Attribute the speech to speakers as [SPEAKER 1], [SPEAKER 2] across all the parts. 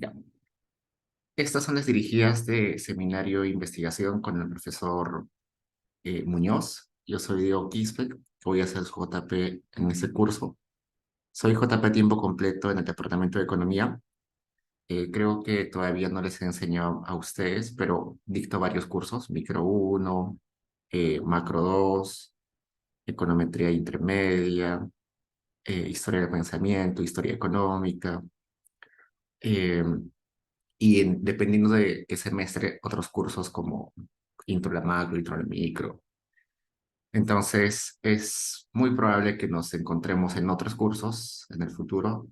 [SPEAKER 1] Ya. Estas son las dirigidas de seminario e investigación con el profesor Muñoz. Yo soy Diego Quispe, voy a ser su JP en este curso. Soy JP a tiempo completo en el Departamento de Economía. Creo que todavía no les he enseñado a ustedes, pero dicto varios cursos, Micro uno, Macro 2, Econometría Intermedia, Historia del Pensamiento, Historia Económica. eh, Dependiendo de qué semestre, otros cursos como Intro a la Macro, Intro a la Micro. Entonces, es muy probable que nos encontremos en otros cursos en el futuro.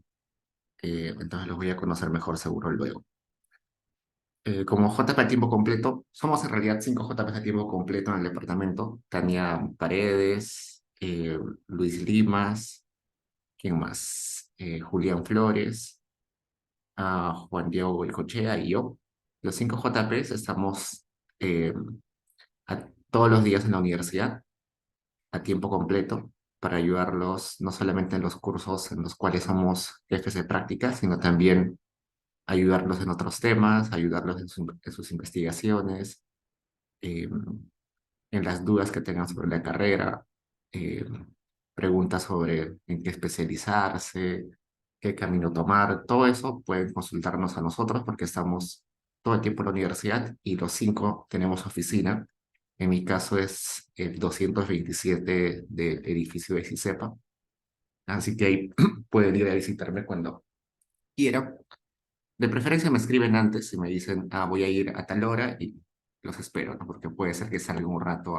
[SPEAKER 1] Entonces, los voy a conocer mejor seguro luego. Como JP a tiempo completo, somos en realidad 5 JPs a tiempo completo en el departamento. Tania Paredes, Luis Limas, ¿quién más? Julián Flores, Juan Diego Goicochea y yo. Los 5 JPs estamos eh, todos los días en la universidad a tiempo completo para ayudarlos no solamente en los cursos en los cuales somos jefes de práctica, sino también ayudarlos en otros temas, ayudarlos en sus investigaciones, eh, en las dudas que tengan sobre la carrera, eh, preguntas sobre en qué especializarse, qué camino tomar, todo eso pueden consultarnos a nosotros porque estamos todo el tiempo en la universidad y los 5 tenemos oficina. En mi caso es el 227 del edificio de CICEPA, así que ahí pueden ir a visitarme cuando quieran. De preferencia me escriben antes y me dicen, voy a ir a tal hora y los espero, ¿no? Porque puede ser que salga un rato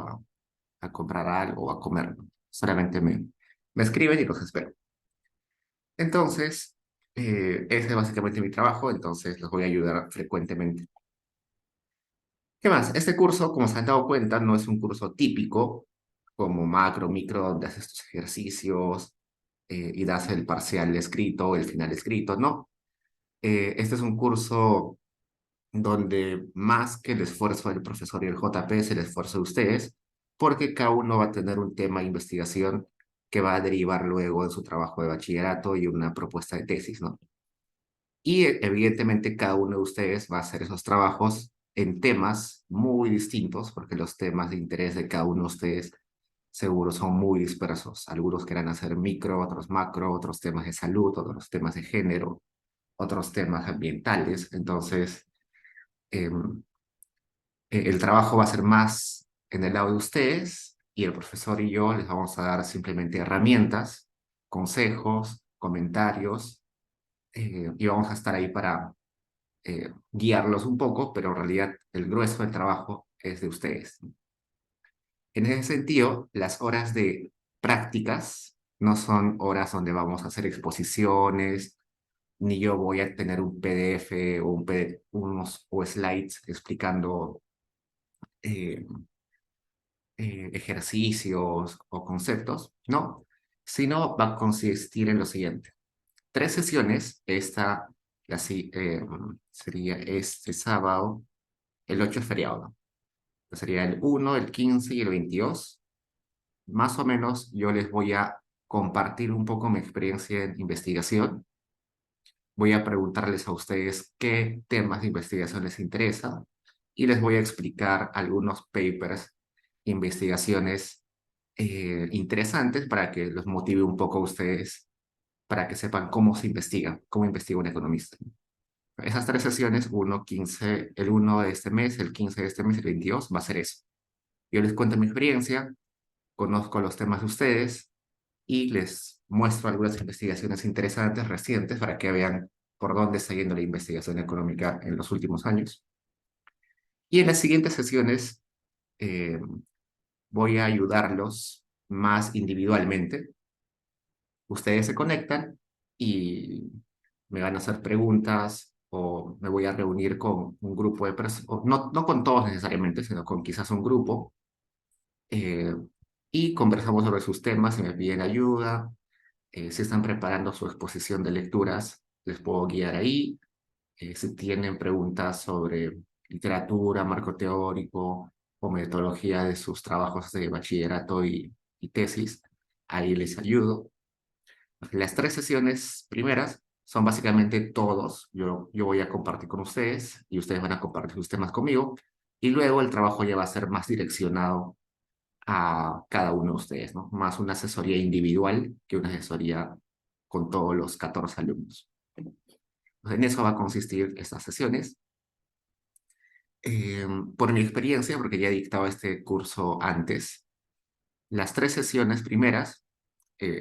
[SPEAKER 1] a comprar algo o a comer, ¿no? Solamente me escriben y los espero. Entonces, ese es básicamente mi trabajo, entonces los voy a ayudar frecuentemente. ¿Qué más? Este curso, como se han dado cuenta, no es un curso típico como macro, micro, donde haces tus ejercicios y das el parcial escrito, el final escrito, no. Este es un curso donde más que el esfuerzo del profesor y el JP es el esfuerzo de ustedes, porque cada uno va a tener un tema de investigación que va a derivar luego en su trabajo de bachillerato y una propuesta de tesis, ¿no? Y evidentemente cada uno de ustedes va a hacer esos trabajos en temas muy distintos, porque los temas de interés de cada uno de ustedes seguro son muy dispersos. Algunos querrán hacer micro, otros macro, otros temas de salud, otros temas de género, otros temas ambientales. Entonces, em, el trabajo va a ser más en el lado de ustedes y el profesor y yo les vamos a dar simplemente herramientas, consejos, comentarios y vamos a estar ahí para guiarlos un poco, pero en realidad el grueso del trabajo es de ustedes. En ese sentido, las horas de prácticas no son horas donde vamos a hacer exposiciones, ni yo voy a tener un PDF o unos o slides explicando eh, ejercicios o conceptos, no, sino va a consistir en lo siguiente. 3 sesiones, esta así, sería este sábado, el 8 es feriado, ¿no? Sería el 1, el 15 y el 22. Más o menos yo les voy a compartir un poco mi experiencia en investigación. Voy a preguntarles a ustedes qué temas de investigación les interesan y les voy a explicar algunos papers, investigaciones interesantes para que los motive un poco a ustedes, para que sepan cómo se investiga, cómo investiga un economista. Esas 3 sesiones, el 1 de este mes, el 15 de este mes, el 22, va a ser eso. Yo les cuento mi experiencia, conozco los temas de ustedes y les muestro algunas investigaciones interesantes recientes para que vean por dónde está yendo la investigación económica en los últimos años. Y en las siguientes sesiones eh, voy a ayudarlos más individualmente. Ustedes se conectan y me van a hacer preguntas o me voy a reunir con un grupo de personas, no con todos necesariamente, sino con quizás un grupo, eh, y conversamos sobre sus temas, si me piden ayuda, si están preparando su exposición de lecturas, les puedo guiar ahí. Si tienen preguntas sobre literatura, marco teórico o metodología de sus trabajos de bachillerato y tesis, ahí les ayudo. Las 3 sesiones primeras Son básicamente todos. Yo voy a compartir con ustedes y ustedes van a compartir sus temas conmigo. Y luego el trabajo ya va a ser más direccionado a cada uno de ustedes, ¿no? Más una asesoría individual que una asesoría con todos los 14 alumnos. En eso va a consistir estas sesiones. Por mi experiencia, porque ya he dictado este curso antes, las 3 sesiones primeras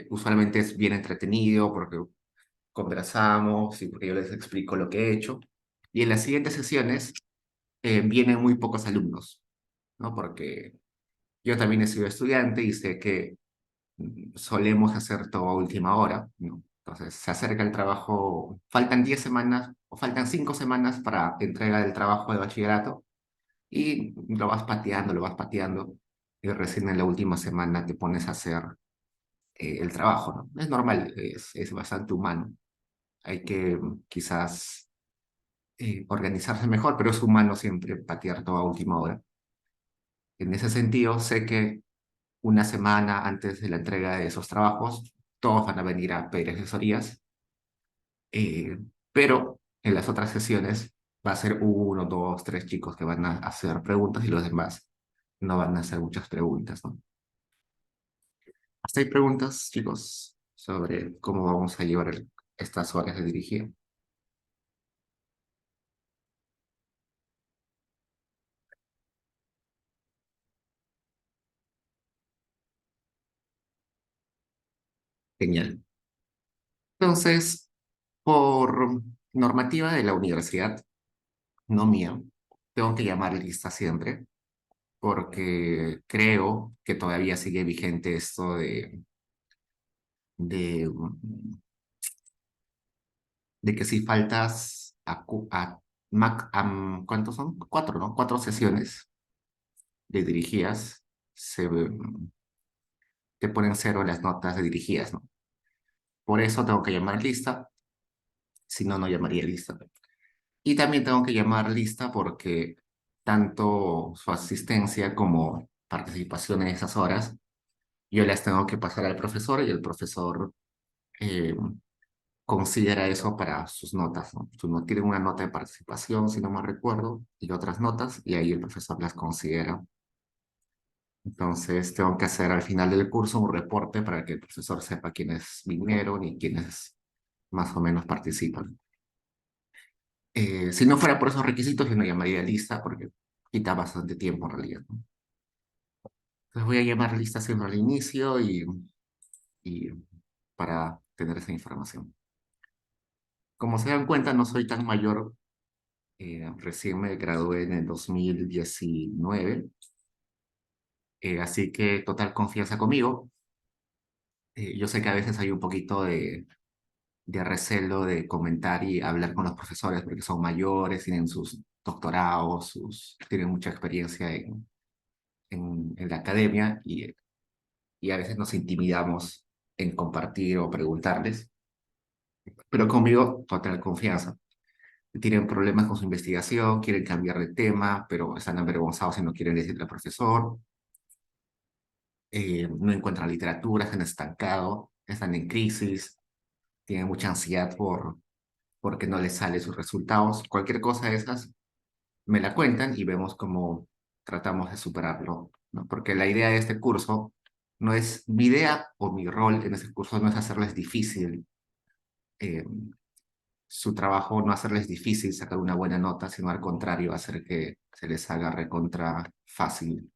[SPEAKER 1] usualmente es bien entretenido porque conversamos y porque yo les explico lo que he hecho. Y en las siguientes sesiones vienen muy pocos alumnos, ¿no? Porque yo también he sido estudiante y sé que solemos hacer todo a última hora, ¿no? Entonces se acerca el trabajo, faltan 10 semanas o faltan 5 semanas para entrega del trabajo de bachillerato y lo vas pateando y recién en la última semana te pones a hacer el trabajo, ¿no? Es normal, es bastante humano. Hay que quizás organizarse mejor, pero es humano siempre patear todo a última hora. En ese sentido, sé que una semana antes de la entrega de esos trabajos, todos van a venir a pedir asesorías, eh, pero en las otras sesiones va a ser uno, dos, tres chicos que van a hacer preguntas y los demás no van a hacer muchas preguntas, ¿no? ¿Hasta hay preguntas, chicos, sobre cómo vamos a llevar estas horas de dirigir? Genial. Entonces, por normativa de la universidad, no mía, tengo que llamar lista siempre porque creo que todavía sigue vigente esto de que si faltas ¿cuántos son? 4, ¿no? 4 sesiones de dirigidas, te ponen 0 las notas de dirigidas, ¿no? Por eso tengo que llamar lista, si no, no llamaría lista. Y también tengo que llamar lista porque tanto su asistencia como participación en esas horas, yo las tengo que pasar al profesor y el profesor eh, considera eso para sus notas, ¿no? Tiene una nota de participación, si no me recuerdo, y otras notas, y ahí el profesor las considera. Entonces tengo que hacer al final del curso un reporte para que el profesor sepa quiénes vinieron y quiénes más o menos participan. Si no fuera por esos requisitos, yo no llamaría lista porque quita bastante tiempo en realidad, ¿no? Entonces voy a llamar lista siempre al inicio y para tener esa información. Como se dan cuenta, no soy tan mayor. Recién me gradué en el 2019, así que total confianza conmigo. Yo sé que a veces hay un poquito de recelo de comentar y hablar con los profesores porque son mayores, tienen sus doctorados, tienen mucha experiencia en la academia y a veces nos intimidamos en compartir o preguntarles, pero conmigo total confianza. Tienen problemas con su investigación, quieren cambiar de tema, pero están avergonzados y no quieren decirle al profesor. No encuentran literatura, están estancados, están en crisis, tienen mucha ansiedad porque no les salen sus resultados. Cualquier cosa de esas me la cuentan y vemos cómo tratamos de superarlo, ¿no? Porque la idea de este curso no es, mi idea o mi rol en ese curso no es hacerles difícil eh, su trabajo, no hacerles difícil sacar una buena nota, sino al contrario, hacer que se les haga recontra fácil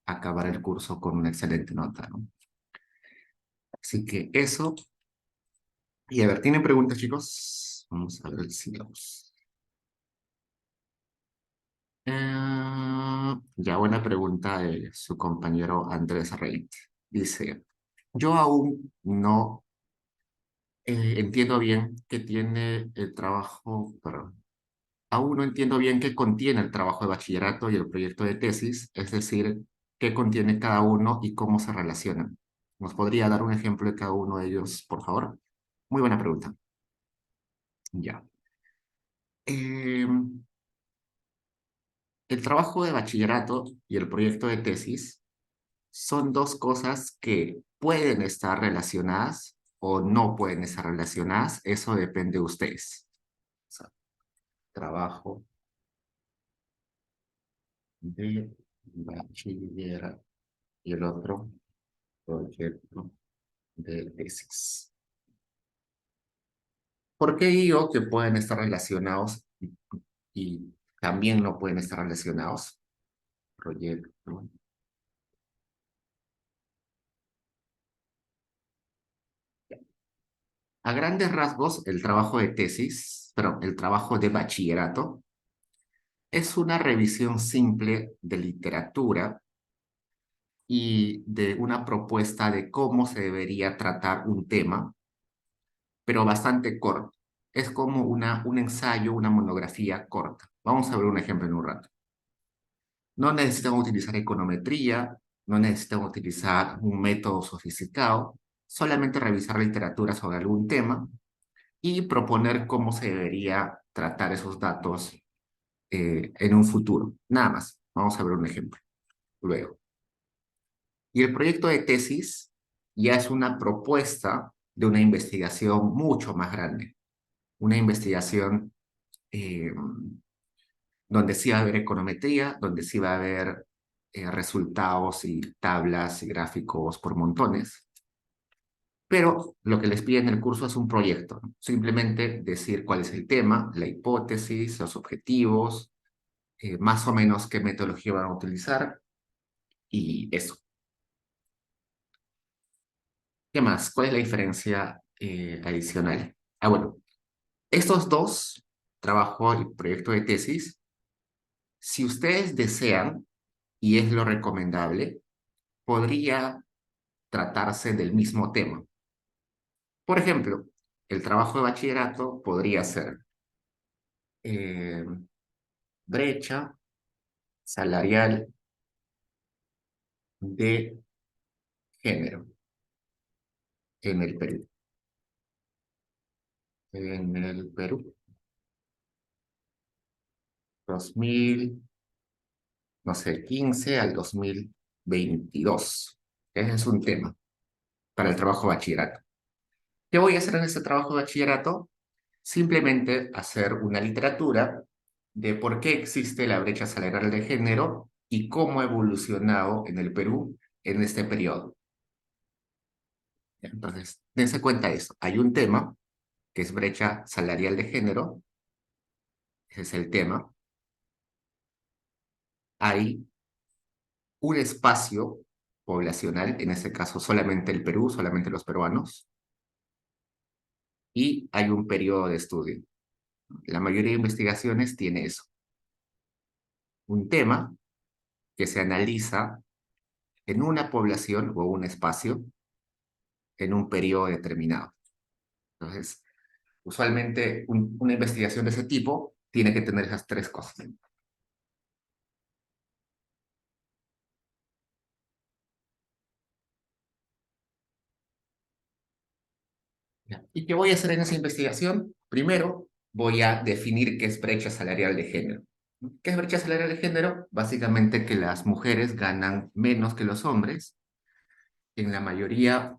[SPEAKER 1] acabar el curso con una excelente nota, ¿no? Así que eso. Y a ver, ¿tienen preguntas, chicos? Vamos a ver el sílabus. Ya buena pregunta de su compañero Andrés Rey. Dice, yo aún no entiendo bien qué tiene el trabajo, perdón, aún no entiendo bien qué contiene el trabajo de bachillerato y el proyecto de tesis, es decir, qué contiene cada uno y cómo se relacionan. ¿Nos podría dar un ejemplo de cada uno de ellos, por favor? Muy buena pregunta. Ya. Eh, El trabajo de bachillerato y el proyecto de tesis son dos cosas que pueden estar relacionadas o no pueden estar relacionadas, eso depende de ustedes. O sea, trabajo de bachillerato y el otro proyecto de tesis. ¿Por qué digo que pueden estar relacionados y también no pueden estar relacionados? Proyecto. A grandes rasgos, el trabajo de tesis, pero el trabajo de bachillerato, es una revisión simple de literatura y de una propuesta de cómo se debería tratar un tema, pero bastante corto. Es como un ensayo, una monografía corta. Vamos a ver un ejemplo en un rato. No necesitan utilizar econometría, no necesitan utilizar un método sofisticado, solamente revisar literatura sobre algún tema y proponer cómo se debería tratar esos datos en un futuro. Nada más. Vamos a ver un ejemplo luego. Y el proyecto de tesis ya es una propuesta de una investigación mucho más grande. Una investigación eh, donde sí va a haber econometría, donde sí va a haber resultados y tablas y gráficos por montones. Pero lo que les piden en el curso es un proyecto, ¿no? Simplemente decir cuál es el tema, la hipótesis, los objetivos, más o menos qué metodología van a utilizar y eso. ¿Qué más? ¿Cuál es la diferencia adicional? Ah, bueno, estos dos, trabajo y proyecto de tesis, si ustedes desean, y es lo recomendable, podría tratarse del mismo tema. Por ejemplo, el trabajo de bachillerato podría ser eh, brecha salarial de género en el Perú. En el Perú, 2000, no sé, 15 al 2022. Ese es un tema para el trabajo de bachillerato. ¿Qué voy a hacer en este trabajo de bachillerato? Simplemente hacer una literatura de por qué existe la brecha salarial de género y cómo ha evolucionado en el Perú en este periodo. Entonces, dense cuenta de eso. Hay un tema que es brecha salarial de género, ese es el tema. Hay un espacio poblacional, en este caso solamente el Perú, solamente los peruanos, y hay un periodo de estudio. La mayoría de investigaciones tiene eso. Un tema que se analiza en una población o un espacio en un periodo determinado. Entonces, usualmente una investigación de ese tipo tiene que tener esas tres cosas. ¿Y qué voy a hacer en esa investigación? Primero, voy a definir qué es brecha salarial de género. ¿Qué es brecha salarial de género? Básicamente que las mujeres ganan menos que los hombres en la mayoría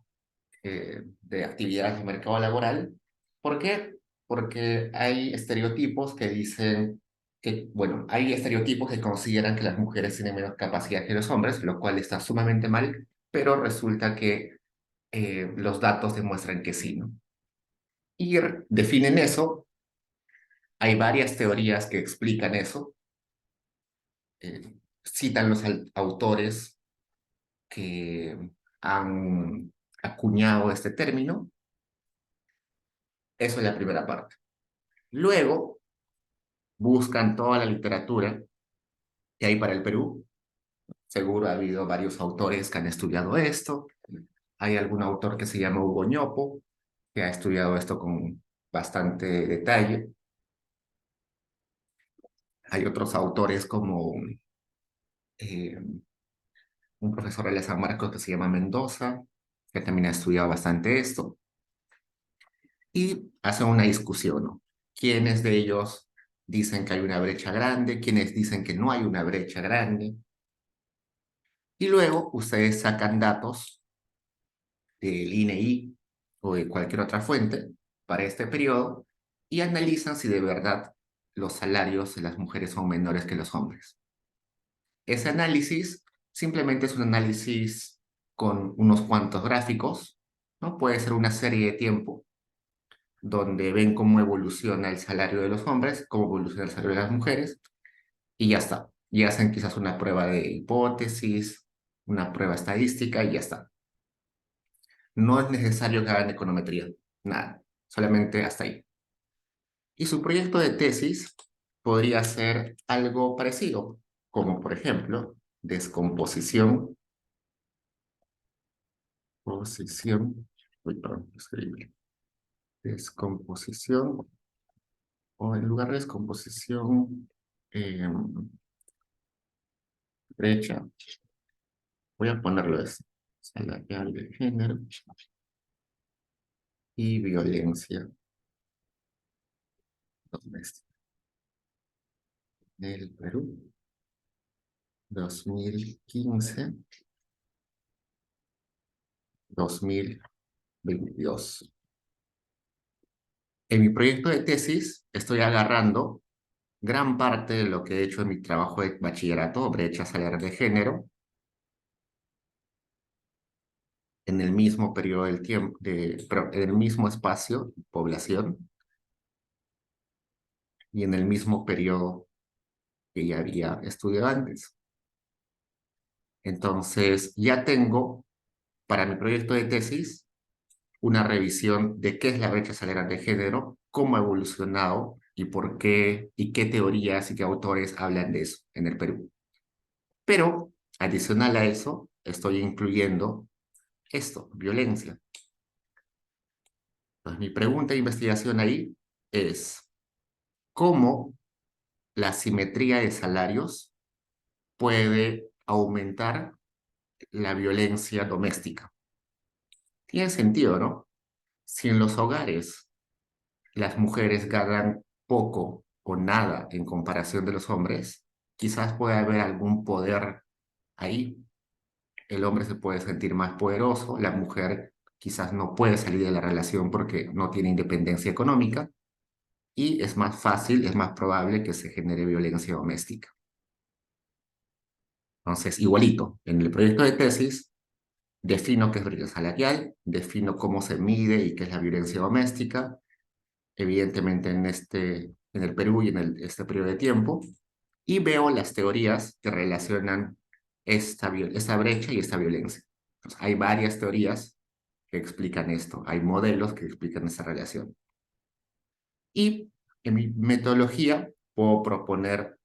[SPEAKER 1] de actividades del mercado laboral. ¿Por qué? Porque hay estereotipos que dicen que, bueno, hay estereotipos que consideran que las mujeres tienen menos capacidad que los hombres, lo cual está sumamente mal, pero resulta que los datos demuestran que sí, ¿no? Y definen eso. Hay varias teorías que explican eso. Citan los autores que han acuñado este término. Eso es la primera parte. Luego buscan toda la literatura que hay para el Perú. Seguro ha habido varios autores que han estudiado esto. Hay algún autor que se llama Hugo Ñopo, que ha estudiado esto con bastante detalle. Hay otros autores como eh, un profesor de la San Marcos que se llama Mendoza, que también ha estudiado bastante esto. Y hacen una discusión, ¿no? ¿Quiénes de ellos dicen que hay una brecha grande? ¿Quiénes dicen que no hay una brecha grande? Y luego ustedes sacan datos del INEI o de cualquier otra fuente para este periodo y analizan si de verdad los salarios de las mujeres son menores que los hombres. Ese análisis simplemente es un análisis con unos cuantos gráficos, ¿no? Puede ser una serie de tiempo donde ven cómo evoluciona el salario de los hombres, cómo evoluciona el salario de las mujeres, y ya está. Y hacen quizás una prueba de hipótesis, una prueba estadística y ya está. No es necesario que hagan econometría, nada, solamente hasta ahí. Y su proyecto de tesis podría ser algo parecido, como por ejemplo, descomposición, posición, uy, perdón, escribir, descomposición, o en lugar de descomposición, eh, brecha, voy a ponerlo así, salarial de género y violencia doméstica del Perú, 2015-2022. En mi proyecto de tesis estoy agarrando gran parte de lo que he hecho en mi trabajo de bachillerato, brecha salarial de género, en el mismo periodo del tiempo, en el mismo espacio, población, y en el mismo periodo que ya había estudiado antes. Entonces, ya tengo para mi proyecto de tesis una revisión de qué es la brecha salarial de género, cómo ha evolucionado y por qué, y qué teorías y qué autores hablan de eso en el Perú. Pero, adicional a eso, estoy incluyendo esto, violencia. Pues mi pregunta de investigación ahí es, ¿cómo la simetría de salarios puede aumentar la violencia doméstica? Tiene sentido, ¿no? Si en los hogares las mujeres ganan poco o nada en comparación de los hombres, quizás pueda haber algún poder ahí. El hombre se puede sentir más poderoso, la mujer quizás no puede salir de la relación porque no tiene independencia económica y es más fácil, es más probable que se genere violencia doméstica. Entonces, igualito, en el proyecto de tesis defino qué es brecha salarial, defino cómo se mide y qué es la violencia doméstica, evidentemente en el Perú y en este periodo de tiempo, y veo las teorías que relacionan esta brecha y esta violencia. Entonces, hay varias teorías que explican esto, hay modelos que explican esta relación. Y en mi metodología puedo proponer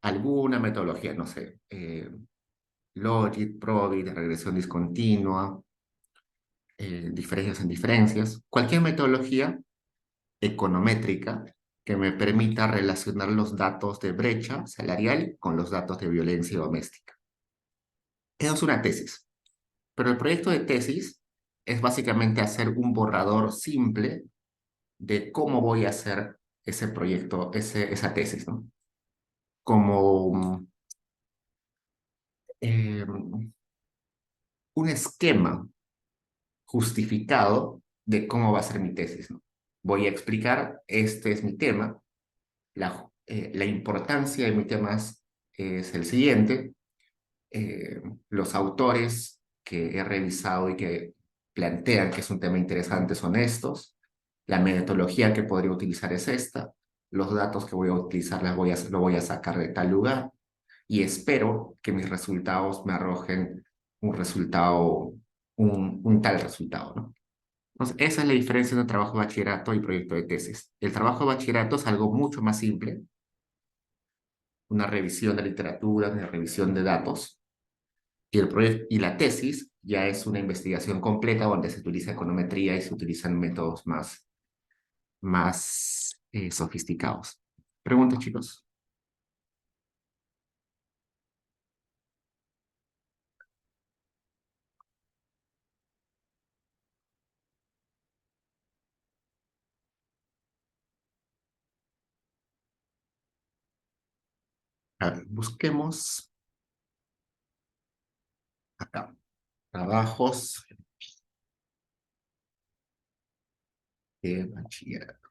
[SPEAKER 1] alguna metodología, no sé, Logit, Probit, regresión discontinua, diferencias en diferencias, cualquier metodología econométrica que me permita relacionar los datos de brecha salarial con los datos de violencia doméstica. Eso es una tesis, pero el proyecto de tesis es básicamente hacer un borrador simple de cómo voy a hacer ese proyecto, esa tesis, ¿no? Como un esquema justificado de cómo va a ser mi tesis, ¿no? Voy a explicar, este es mi tema, la importancia de mi tema es el siguiente, los autores que he revisado y que plantean que es un tema interesante son estos, la metodología que podría utilizar es esta, los datos que voy a utilizar lo voy a sacar de tal lugar y espero que mis resultados me arrojen un resultado, un tal resultado, ¿no? Entonces, esa es la diferencia entre trabajo de bachillerato y proyecto de tesis. El trabajo de bachillerato es algo mucho más simple, una revisión de literatura, una revisión de datos, y, y la tesis ya es una investigación completa donde se utiliza econometría y se utilizan métodos más sofisticados. Preguntas, chicos. A ver, busquemos acá. Trabajos Bachillerato.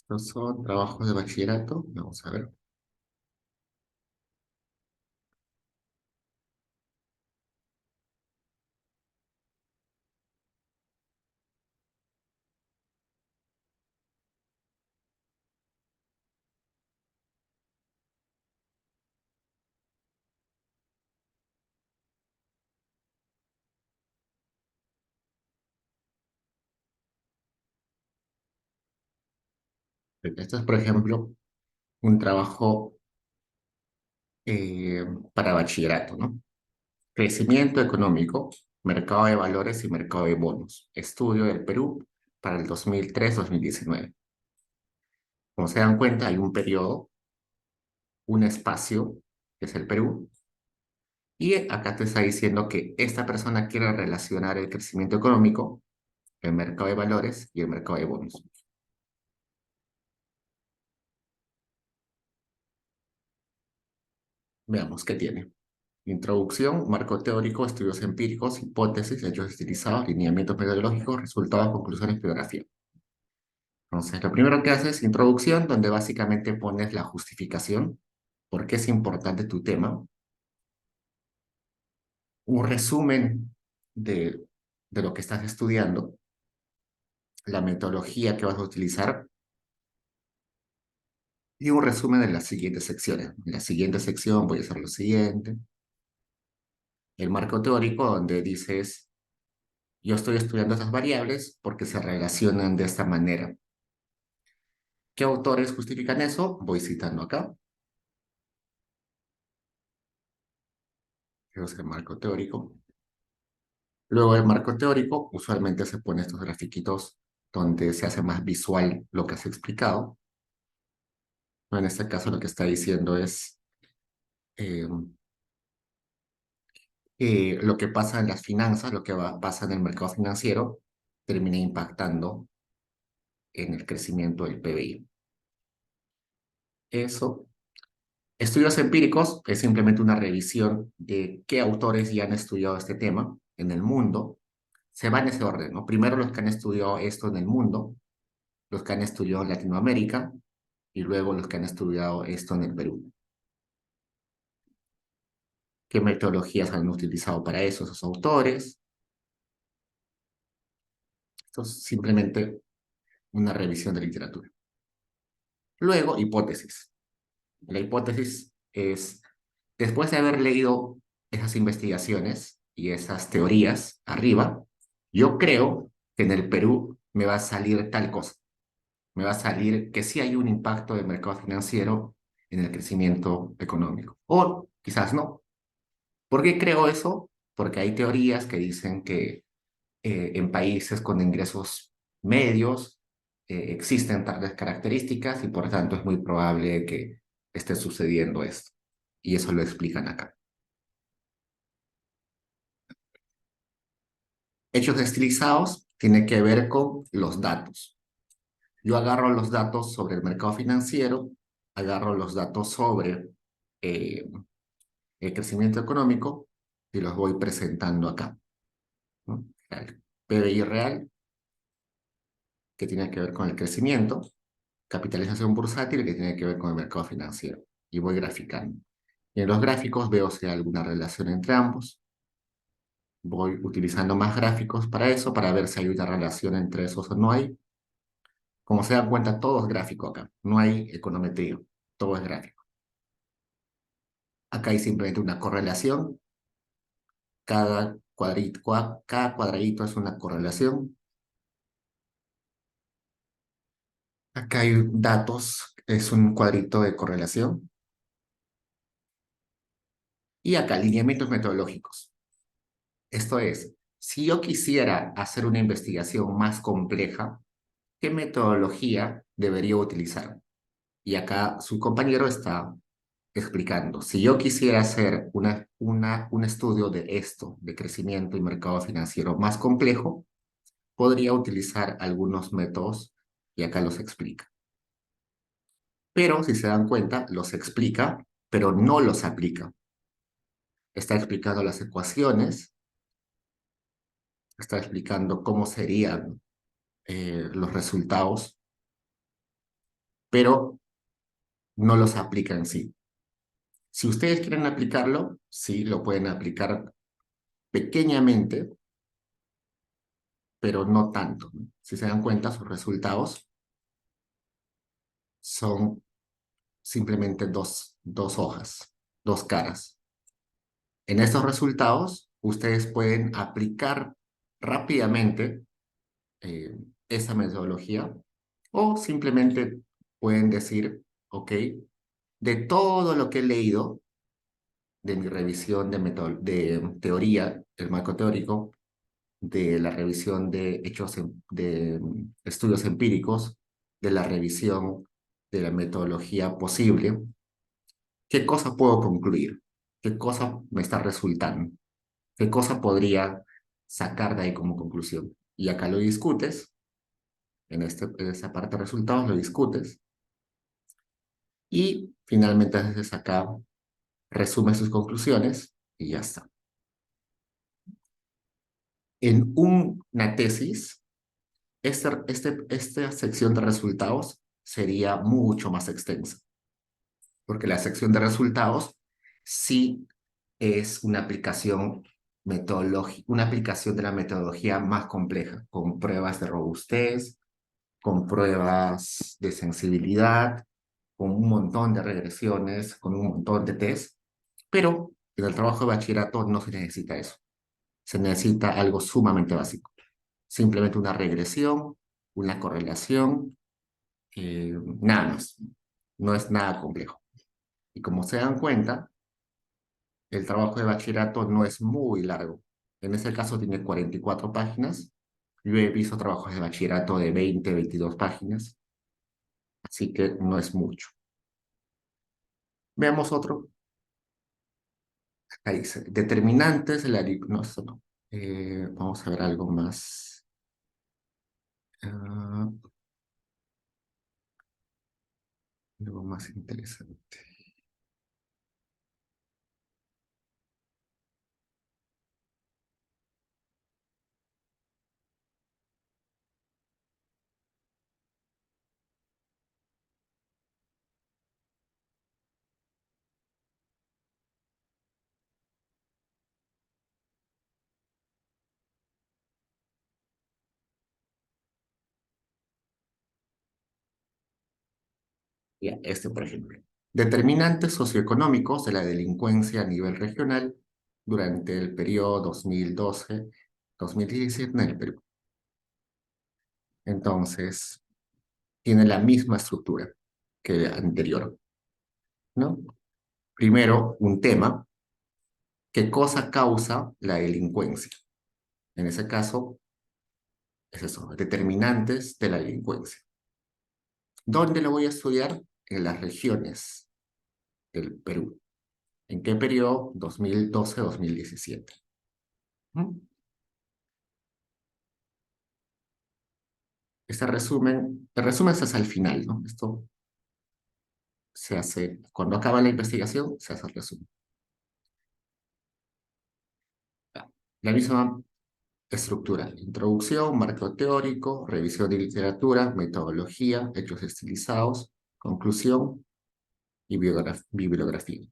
[SPEAKER 1] Estos son trabajos de bachillerato. Vamos a ver. Esto es, por ejemplo, un trabajo para bachillerato, ¿no? Crecimiento económico, mercado de valores y mercado de bonos. Estudio del Perú para el 2003-2019. Como se dan cuenta, hay un periodo, un espacio, que es el Perú, y acá te está diciendo que esta persona quiere relacionar el crecimiento económico, el mercado de valores y el mercado de bonos. Veamos qué tiene. Introducción, marco teórico, estudios empíricos, hipótesis, hechos estilizados, lineamientos metodológicos, resultados, conclusiones, bibliografía. Entonces, lo primero que haces es introducción, donde básicamente pones la justificación, por qué es importante tu tema, un resumen de lo que estás estudiando, la metodología que vas a utilizar y un resumen de las siguientes secciones. En la siguiente sección voy a hacer lo siguiente. El marco teórico, donde dices, yo estoy estudiando esas variables porque se relacionan de esta manera. ¿Qué autores justifican eso? Voy citando acá. Ese es el marco teórico. Luego del marco teórico, usualmente se ponen estos grafiquitos donde se hace más visual lo que has explicado. En este caso lo que está diciendo es eh, lo que pasa en las finanzas, lo que pasa en el mercado financiero, termina impactando en el crecimiento del PBI. Eso. Estudios empíricos es simplemente una revisión de qué autores ya han estudiado este tema en el mundo. Se va en ese orden, ¿no? Primero los que han estudiado esto en el mundo, los que han estudiado en Latinoamérica y luego los que han estudiado esto en el Perú. ¿Qué metodologías han utilizado para eso esos autores? Esto es simplemente una revisión de literatura. Luego, hipótesis. La hipótesis es, después de haber leído esas investigaciones y esas teorías arriba, yo creo que en el Perú me va a salir tal cosa. Me va a salir que sí hay un impacto del mercado financiero en el crecimiento económico. O quizás no. ¿Por qué creo eso? Porque hay teorías que dicen que en países con ingresos medios existen tales características y por tanto es muy probable que esté sucediendo esto. Y eso lo explican acá. Hechos estilizados tiene que ver con los datos. Yo agarro los datos sobre el mercado financiero, agarro los datos sobre eh, el crecimiento económico y los voy presentando acá, ¿no? El PBI real, que tiene que ver con el crecimiento, capitalización bursátil, que tiene que ver con el mercado financiero. Y voy graficando. Y en los gráficos veo si hay alguna relación entre ambos. Voy utilizando más gráficos para eso, para ver si hay una relación entre esos o no hay. Como se dan cuenta, todo es gráfico acá. No hay econometría. Todo es gráfico. Acá hay simplemente una correlación. Cada cuadradito es una correlación. Acá hay datos, es un cuadrito de correlación. Y acá lineamientos metodológicos. Esto es, si yo quisiera hacer una investigación más compleja, ¿qué metodología debería utilizar? Y acá su compañero está explicando, si yo quisiera hacer un estudio de esto, de crecimiento y mercado financiero más complejo, podría utilizar algunos métodos y acá los explica. Pero si se dan cuenta, los explica, pero no los aplica. Está explicando las ecuaciones, está explicando cómo serían los resultados, pero no los aplica en sí. Si ustedes quieren aplicarlo, sí, lo pueden aplicar pequeñamente, pero no tanto, ¿no? Si se dan cuenta, sus resultados son simplemente dos hojas, dos caras. En estos resultados, ustedes pueden aplicar rápidamente eh, esa metodología o simplemente pueden decir, ok, de todo lo que he leído, de mi revisión de teoría, el marco teórico, de la revisión de hechos, de estudios empíricos, de la revisión de la metodología posible, ¿qué cosa puedo concluir? ¿Qué cosa me está resultando? ¿Qué cosa podría sacar de ahí como conclusión? Y acá lo discutes, en esa parte de resultados lo discutes, y finalmente haces acá, resumes sus conclusiones y ya está. En una tesis, esta sección de resultados sería mucho más extensa, porque la sección de resultados sí es una aplicación metodológica, una aplicación de la metodología más compleja, con pruebas de robustez, con pruebas de sensibilidad, con un montón de regresiones, con un montón de test, pero en el trabajo de bachillerato no se necesita eso. Se necesita algo sumamente básico. Simplemente una regresión, una correlación, nada más. No es nada complejo. Y como se dan cuenta, el trabajo de bachillerato no es muy largo. En ese caso tiene 44 páginas. Yo he visto trabajos de bachillerato de 20, 22 páginas, así que no es mucho. Veamos otro. Ahí dice, determinantes de la... No, eso no. Vamos a ver algo más. Ah, algo más interesante. Ya, este, por ejemplo. Determinantes socioeconómicos de la delincuencia a nivel regional durante el periodo 2012-2017 en el Perú. Entonces, tiene la misma estructura que el anterior, ¿no? Primero, un tema, ¿qué cosa causa la delincuencia? En ese caso, es eso, determinantes de la delincuencia. ¿Dónde lo voy a estudiar? En las regiones del Perú. ¿En qué periodo? 2012-2017. ¿Mm? El resumen se hace al final, ¿no? Esto se hace, cuando acaba la investigación, se hace el resumen. La misma estructura: introducción, marco teórico, revisión de literatura, metodología, hechos estilizados, conclusión y bibliografía.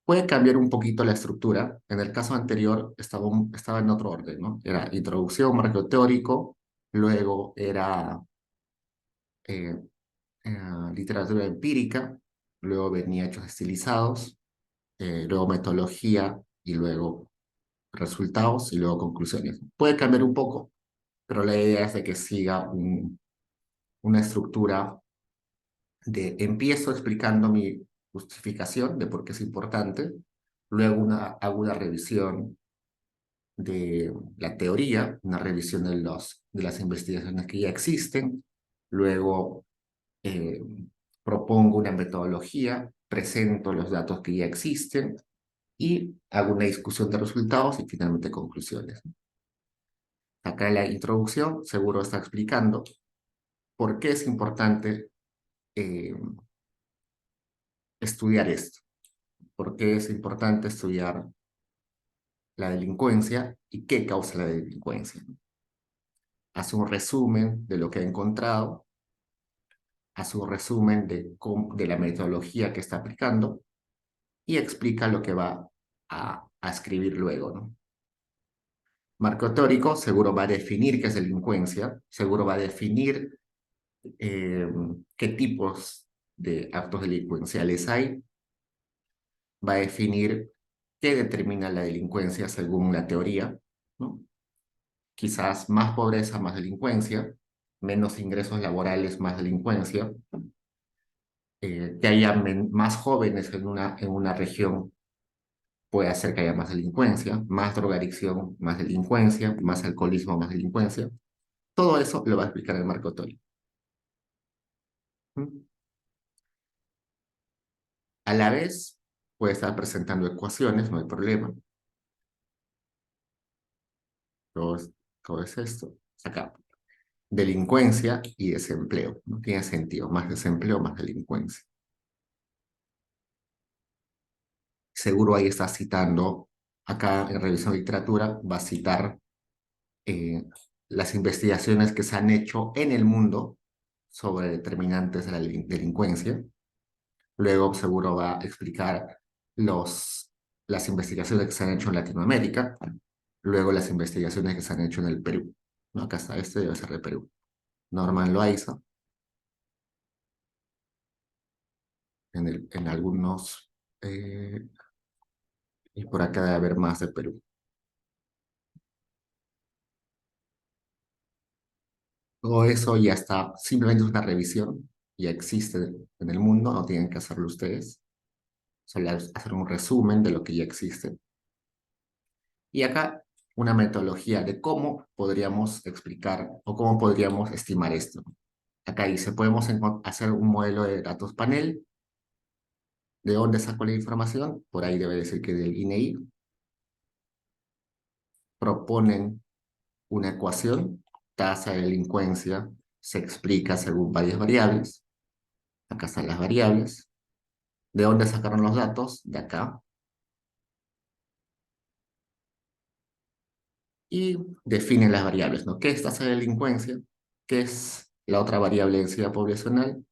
[SPEAKER 1] Puede cambiar un poquito la estructura. En el caso anterior estaba en otro orden, ¿no? Era introducción, marco teórico, luego era eh, literatura empírica, luego venía hechos estilizados, luego metodología y luego resultados y luego conclusiones. Puede cambiar un poco, pero la idea es de que siga una estructura de empiezo explicando mi justificación de por qué es importante, luego hago una revisión de la teoría, una revisión de las investigaciones que ya existen, luego eh, propongo una metodología, presento los datos que ya existen y hago una discusión de resultados y finalmente conclusiones. Acá en la introducción seguro está explicando por qué es importante eh, estudiar esto, por qué es importante estudiar la delincuencia y qué causa la delincuencia. Hace un resumen de lo que ha encontrado, hace un resumen de la metodología que está aplicando y explica lo que va a escribir luego, ¿no? Marco teórico seguro va a definir qué es delincuencia, seguro va a definir eh, qué tipos de actos delincuenciales hay, va a definir qué determina la delincuencia según la teoría, ¿no? Quizás más pobreza, más delincuencia, menos ingresos laborales, más delincuencia, que haya más jóvenes en una región puede hacer que haya más delincuencia, más drogadicción, más delincuencia, más alcoholismo, más delincuencia. Todo eso lo va a explicar el marco teórico. ¿Mm? A la vez, puede estar presentando ecuaciones, no hay problema. Todo todo es esto. Acá. Delincuencia y desempleo. No tiene sentido. Más desempleo, más delincuencia. Seguro ahí está citando, acá en Revisión de Literatura, va a citar eh, las investigaciones que se han hecho en el mundo sobre determinantes de la delincuencia. Luego seguro va a explicar las investigaciones que se han hecho en Latinoamérica. Luego las investigaciones que se han hecho en el Perú. ¿No? Acá está, este debe ser de Perú. Norman Loaiza, en algunos, eh, y por acá debe haber más de Perú. Todo eso ya está, simplemente es una revisión, ya existe en el mundo, no tienen que hacerlo ustedes, solo hacer un resumen de lo que ya existe. Y acá una metodología de cómo podríamos explicar o cómo podríamos estimar esto. Acá dice, podemos hacer un modelo de datos panel. ¿De dónde saco la información? Por ahí debe decir que del INEI. Proponen una ecuación, tasa de delincuencia, se explica según varias variables. Acá están las variables. ¿De dónde sacaron los datos? De acá. Y definen las variables, ¿no? ¿Qué es tasa de delincuencia? ¿Qué es la otra variable de densidad poblacional?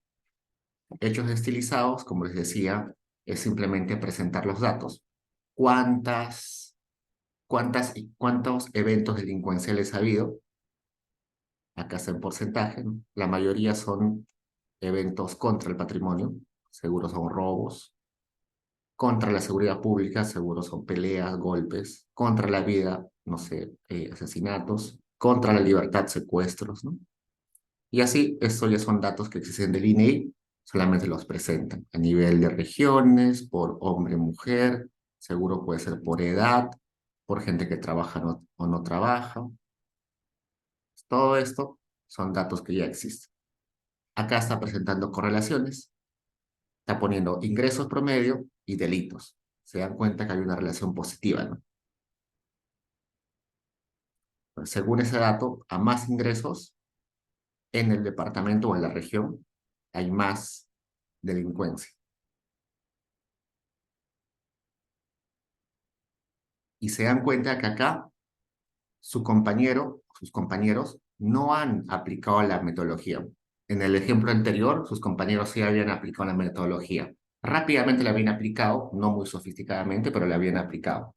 [SPEAKER 1] Hechos estilizados, como les decía, es simplemente presentar los datos. ¿Cuántos eventos delincuenciales ha habido? Acá está en porcentaje, ¿no? La mayoría son eventos contra el patrimonio, seguro son robos, contra la seguridad pública, seguro son peleas, golpes, contra la vida, no sé, asesinatos, contra la libertad, secuestros, ¿no? Y así, estos ya son datos que existen del INEI, solamente los presentan a nivel de regiones, por hombre, mujer, seguro puede ser por edad, por gente que trabaja o no trabaja. Todo esto son datos que ya existen. Acá está presentando correlaciones, está poniendo ingresos promedio y delitos. Se dan cuenta que hay una relación positiva, ¿no? Pues, según ese dato, a más ingresos en el departamento o en la región, hay más delincuencia. Y se dan cuenta que acá sus compañeros, no han aplicado la metodología. En el ejemplo anterior, sus compañeros sí habían aplicado la metodología. Rápidamente la habían aplicado, no muy sofisticadamente, pero la habían aplicado.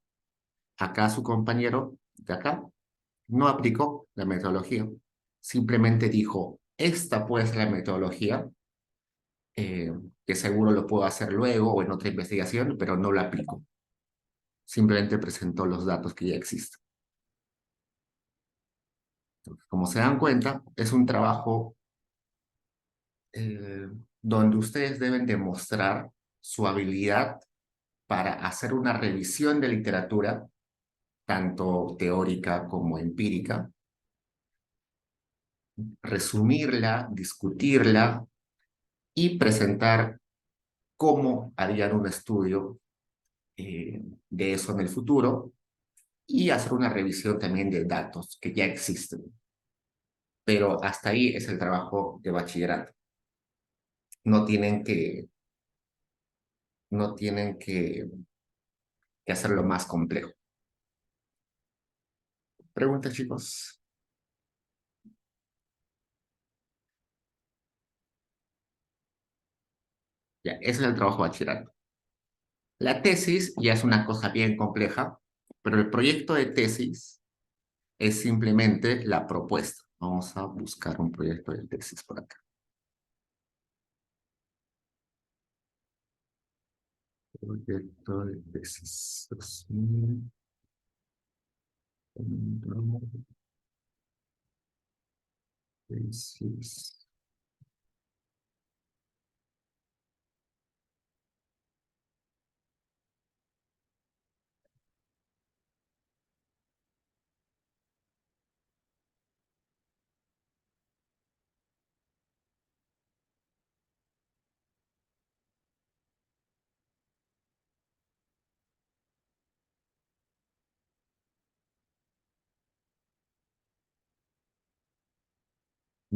[SPEAKER 1] Acá su compañero de acá no aplicó la metodología. Simplemente dijo, esta puede ser la metodología, eh, que seguro lo puedo hacer luego o en otra investigación, pero no la aplicó. Simplemente presentó los datos que ya existen. Como se dan cuenta, es un trabajo eh, donde ustedes deben demostrar su habilidad para hacer una revisión de literatura, tanto teórica como empírica, resumirla, discutirla y presentar cómo harían un estudio de eso en el futuro y hacer una revisión también de datos que ya existen. Pero hasta ahí es el trabajo de bachillerato. No tienen que, no tienen que hacerlo más complejo. Preguntas, chicos. Ya, ese es el trabajo de bachillerato. La tesis ya es una cosa bien compleja, pero el proyecto de tesis es simplemente la propuesta. Vamos a buscar un proyecto de tesis por acá. Proyecto de tesis. Tesis.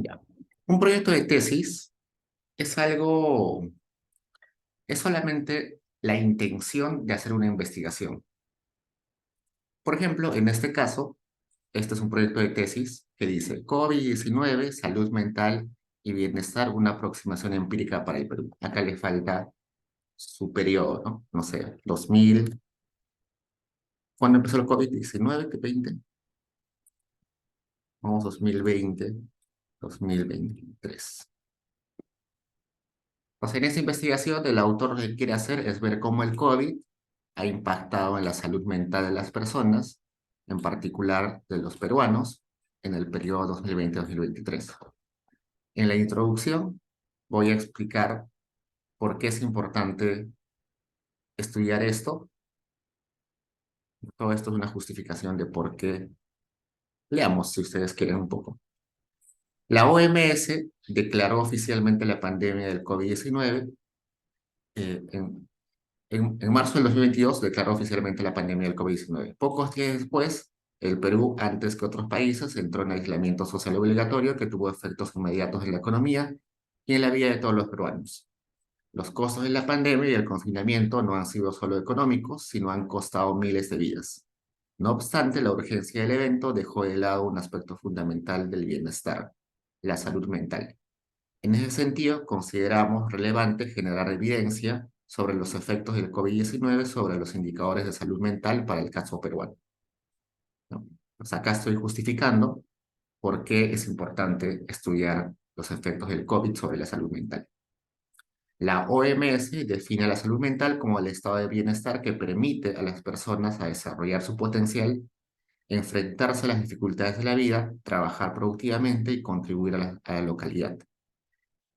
[SPEAKER 1] Ya. Un proyecto de tesis es algo, es solamente la intención de hacer una investigación. Por ejemplo, en este caso, este es un proyecto de tesis que dice COVID-19, salud mental y bienestar, una aproximación empírica para el Perú. Acá le falta su periodo, ¿no? No sé, 2000. ¿Cuándo empezó el COVID-19? ¿Qué 20? Vamos, 2020, 2023. O sea, en esa investigación, el autor lo que quiere hacer es ver cómo el COVID ha impactado en la salud mental de las personas, en particular de los peruanos, en el periodo 2020-2023. En la introducción voy a explicar por qué es importante estudiar esto. Todo esto es una justificación de por qué. Leamos, si ustedes quieren un poco. La OMS declaró oficialmente la pandemia del COVID-19 en marzo del 2022 declaró oficialmente la pandemia del COVID-19. Pocos días después, el Perú, antes que otros países, entró en aislamiento social obligatorio que tuvo efectos inmediatos en la economía y en la vida de todos los peruanos. Los costos de la pandemia y el confinamiento no han sido solo económicos, sino han costado miles de vidas. No obstante, la urgencia del evento dejó de lado un aspecto fundamental del bienestar, la salud mental. En ese sentido, consideramos relevante generar evidencia sobre los efectos del COVID-19 sobre los indicadores de salud mental para el caso peruano, ¿no? Pues acá estoy justificando por qué es importante estudiar los efectos del COVID sobre la salud mental. La OMS define la salud mental como el estado de bienestar que permite a las personas a desarrollar su potencial, enfrentarse a las dificultades de la vida, trabajar productivamente y contribuir a la localidad.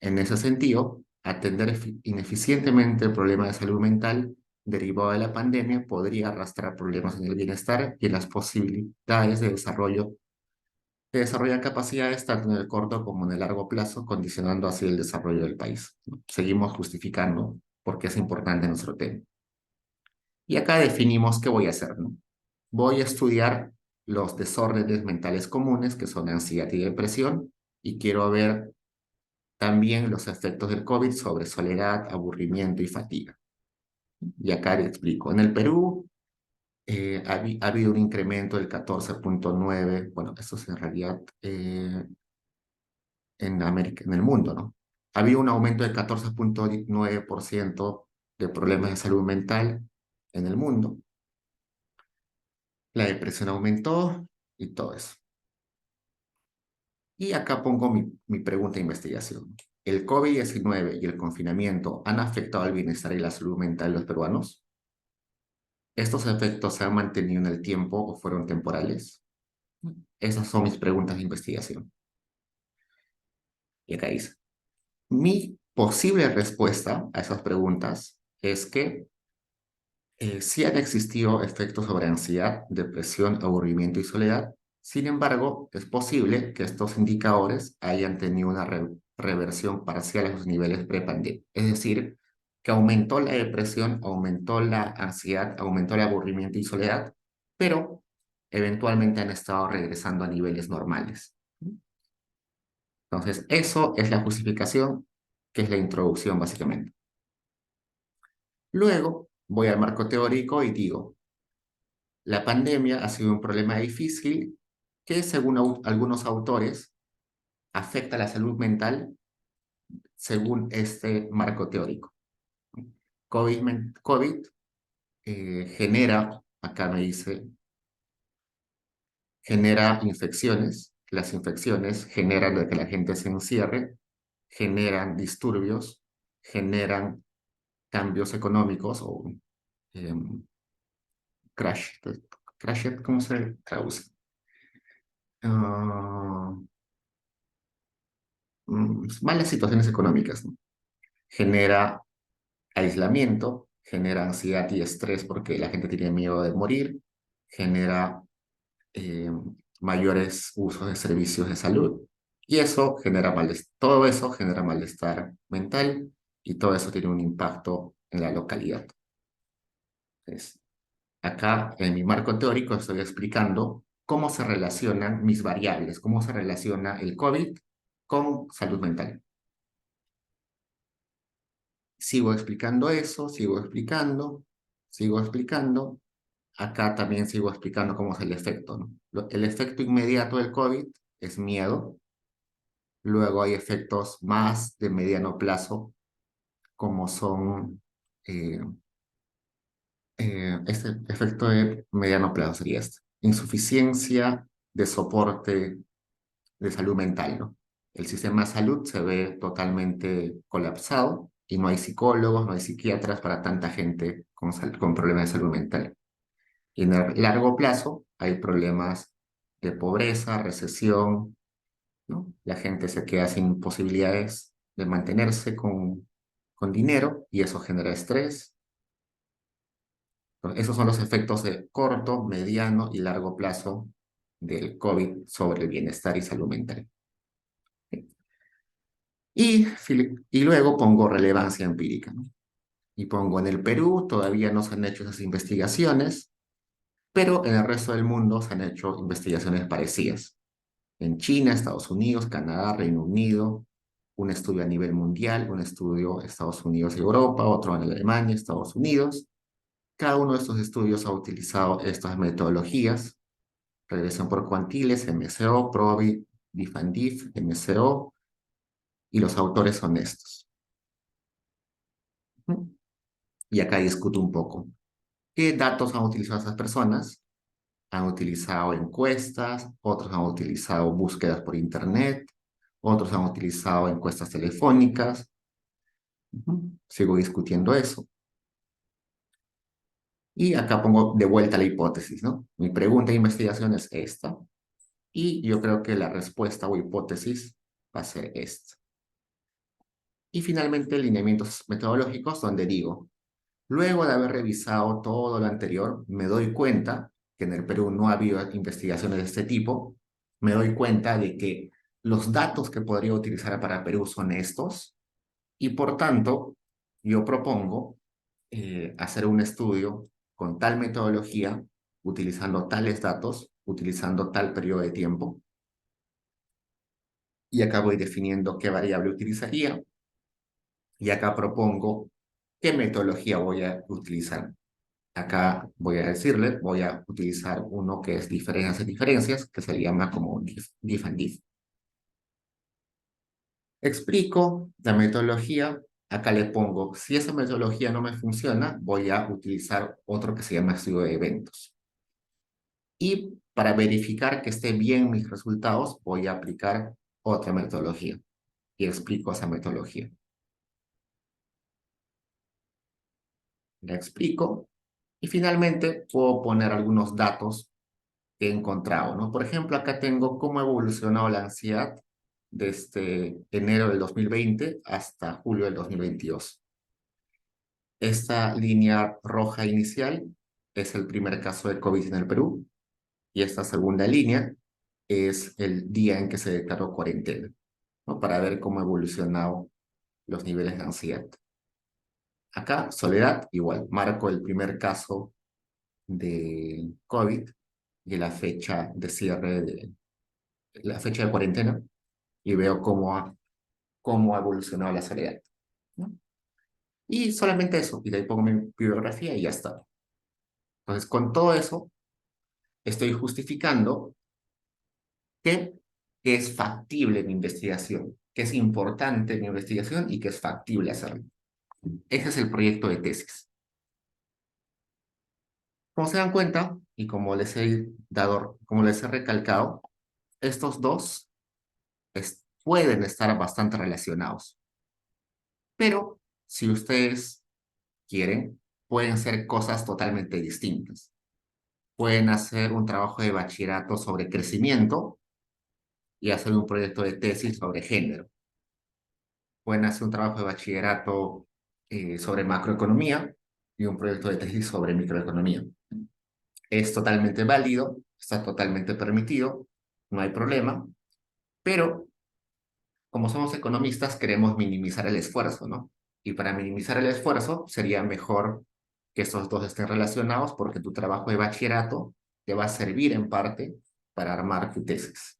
[SPEAKER 1] En ese sentido, atender ineficientemente el problema de salud mental derivado de la pandemia podría arrastrar problemas en el bienestar y en las posibilidades de desarrollar capacidades tanto en el corto como en el largo plazo, condicionando así el desarrollo del país, ¿no? Seguimos justificando por qué es importante nuestro tema. Y acá definimos qué voy a hacer, ¿no? Voy a estudiar los desórdenes mentales comunes, que son ansiedad y depresión, y quiero ver también los efectos del COVID sobre soledad, aburrimiento y fatiga. Y acá le explico. En el Perú ha habido un incremento del 14,9, bueno, esto es en realidad en América, en el mundo, ¿no? Ha habido un aumento del 14,9% de problemas de salud mental en el mundo. La depresión aumentó y todo eso. Y acá pongo mi pregunta de investigación. ¿El COVID-19 y el confinamiento han afectado al bienestar y la salud mental de los peruanos? ¿Estos efectos se han mantenido en el tiempo o fueron temporales? Esas son mis preguntas de investigación. Y acá dice, mi posible respuesta a esas preguntas es que sí han existido efectos sobre ansiedad, depresión, aburrimiento y soledad. Sin embargo, es posible que estos indicadores hayan tenido una reversión parcial a sus niveles prepandemia. Es decir, que aumentó la depresión, aumentó la ansiedad, aumentó el aburrimiento y soledad, pero eventualmente han estado regresando a niveles normales. Entonces, eso es la justificación, que es la introducción básicamente. Luego voy al marco teórico y digo, la pandemia ha sido un problema difícil que, según algunos autores, afecta la salud mental según este marco teórico. COVID genera, acá me dice, genera infecciones. Las infecciones generan de que la gente se encierre, generan disturbios, generan cambios económicos o eh, crash. Crash, ¿cómo se traduce? Ah, malas situaciones económicas, ¿no? Genera aislamiento, genera ansiedad y estrés porque la gente tiene miedo de morir, genera eh, mayores usos de servicios de salud y eso genera malestar, todo eso genera malestar mental y todo eso tiene un impacto en la localidad. Entonces, acá en mi marco teórico estoy explicando cómo se relacionan mis variables, cómo se relaciona el COVID con salud mental. Sigo explicando eso, sigo explicando. Acá también sigo explicando cómo es el efecto, ¿no? El efecto inmediato del COVID es miedo. Luego hay efectos más de mediano plazo, como son, eh, este efecto de mediano plazo sería este, insuficiencia de soporte de salud mental, ¿no? El sistema de salud se ve totalmente colapsado y no hay psicólogos, no hay psiquiatras para tanta gente con problemas de salud mental. Y en el largo plazo hay problemas de pobreza, recesión, ¿no? La gente se queda sin posibilidades de mantenerse con dinero y eso genera estrés. Entonces, esos son los efectos de corto, mediano y largo plazo del COVID sobre el bienestar y salud mental. Y luego pongo relevancia empírica, ¿no? Y pongo en el Perú, todavía no se han hecho esas investigaciones, pero en el resto del mundo se han hecho investigaciones parecidas. En China, Estados Unidos, Canadá, Reino Unido, un estudio a nivel mundial, un estudio Estados Unidos y Europa, otro en Alemania, Estados Unidos. Cada uno de estos estudios ha utilizado estas metodologías, regresión por cuantiles, MCO, PROBI, DIF and DIF, MCO, y los autores son estos. Y acá discuto un poco. ¿Qué datos han utilizado esas personas? Han utilizado encuestas, otros han utilizado búsquedas por internet, otros han utilizado encuestas telefónicas. Sigo discutiendo eso. Y acá pongo de vuelta la hipótesis, ¿no? Mi pregunta de investigación es esta. Y yo creo que la respuesta o hipótesis va a ser esta. Y finalmente, lineamientos metodológicos donde digo, luego de haber revisado todo lo anterior, me doy cuenta que en el Perú no ha habido investigaciones de este tipo. Me doy cuenta de que los datos que podría utilizar para Perú son estos. Y por tanto, yo propongo hacer un estudio con tal metodología, utilizando tales datos, utilizando tal periodo de tiempo. Y acá voy definiendo qué variable utilizaría. Y acá propongo qué metodología voy a utilizar. Acá voy a decirle, voy a utilizar uno que es diferencias y diferencias, que se le llama como diff and diff. Explico la metodología, acá le pongo, si esa metodología no me funciona, voy a utilizar otro que se llama estudio de eventos. Y para verificar que esté bien mis resultados, voy a aplicar otra metodología y explico esa metodología. La explico y finalmente puedo poner algunos datos que he encontrado, ¿no? Por ejemplo, acá tengo cómo ha evolucionado la ansiedad desde enero del 2020 hasta julio del 2022. Esta línea roja inicial es el primer caso de COVID en el Perú y esta segunda línea es el día en que se declaró cuarentena, ¿no? Para ver cómo ha evolucionado los niveles de ansiedad. Acá, Soledad, igual, marco el primer caso de COVID y la fecha de cierre, la fecha de cuarentena, y veo cómo ha evolucionado la Soledad, ¿no? Y solamente eso, y de ahí pongo mi bibliografía y ya está. Entonces, con todo eso, estoy justificando que, que es factible mi investigación, que es importante mi investigación y que es factible hacerlo. Ese es el proyecto de tesis. Como se dan cuenta, y como les he recalcado, estos dos pueden estar bastante relacionados, pero si ustedes quieren, pueden ser cosas totalmente distintas. Pueden hacer un trabajo de bachillerato sobre crecimiento y hacer un proyecto de tesis sobre género. Pueden hacer un trabajo de bachillerato sobre macroeconomía y un proyecto de tesis sobre microeconomía. Es totalmente válido, está totalmente permitido, no hay problema, pero como somos economistas queremos minimizar el esfuerzo, ¿no? Y para minimizar el esfuerzo sería mejor que estos dos estén relacionados porque tu trabajo de bachillerato te va a servir en parte para armar tu tesis.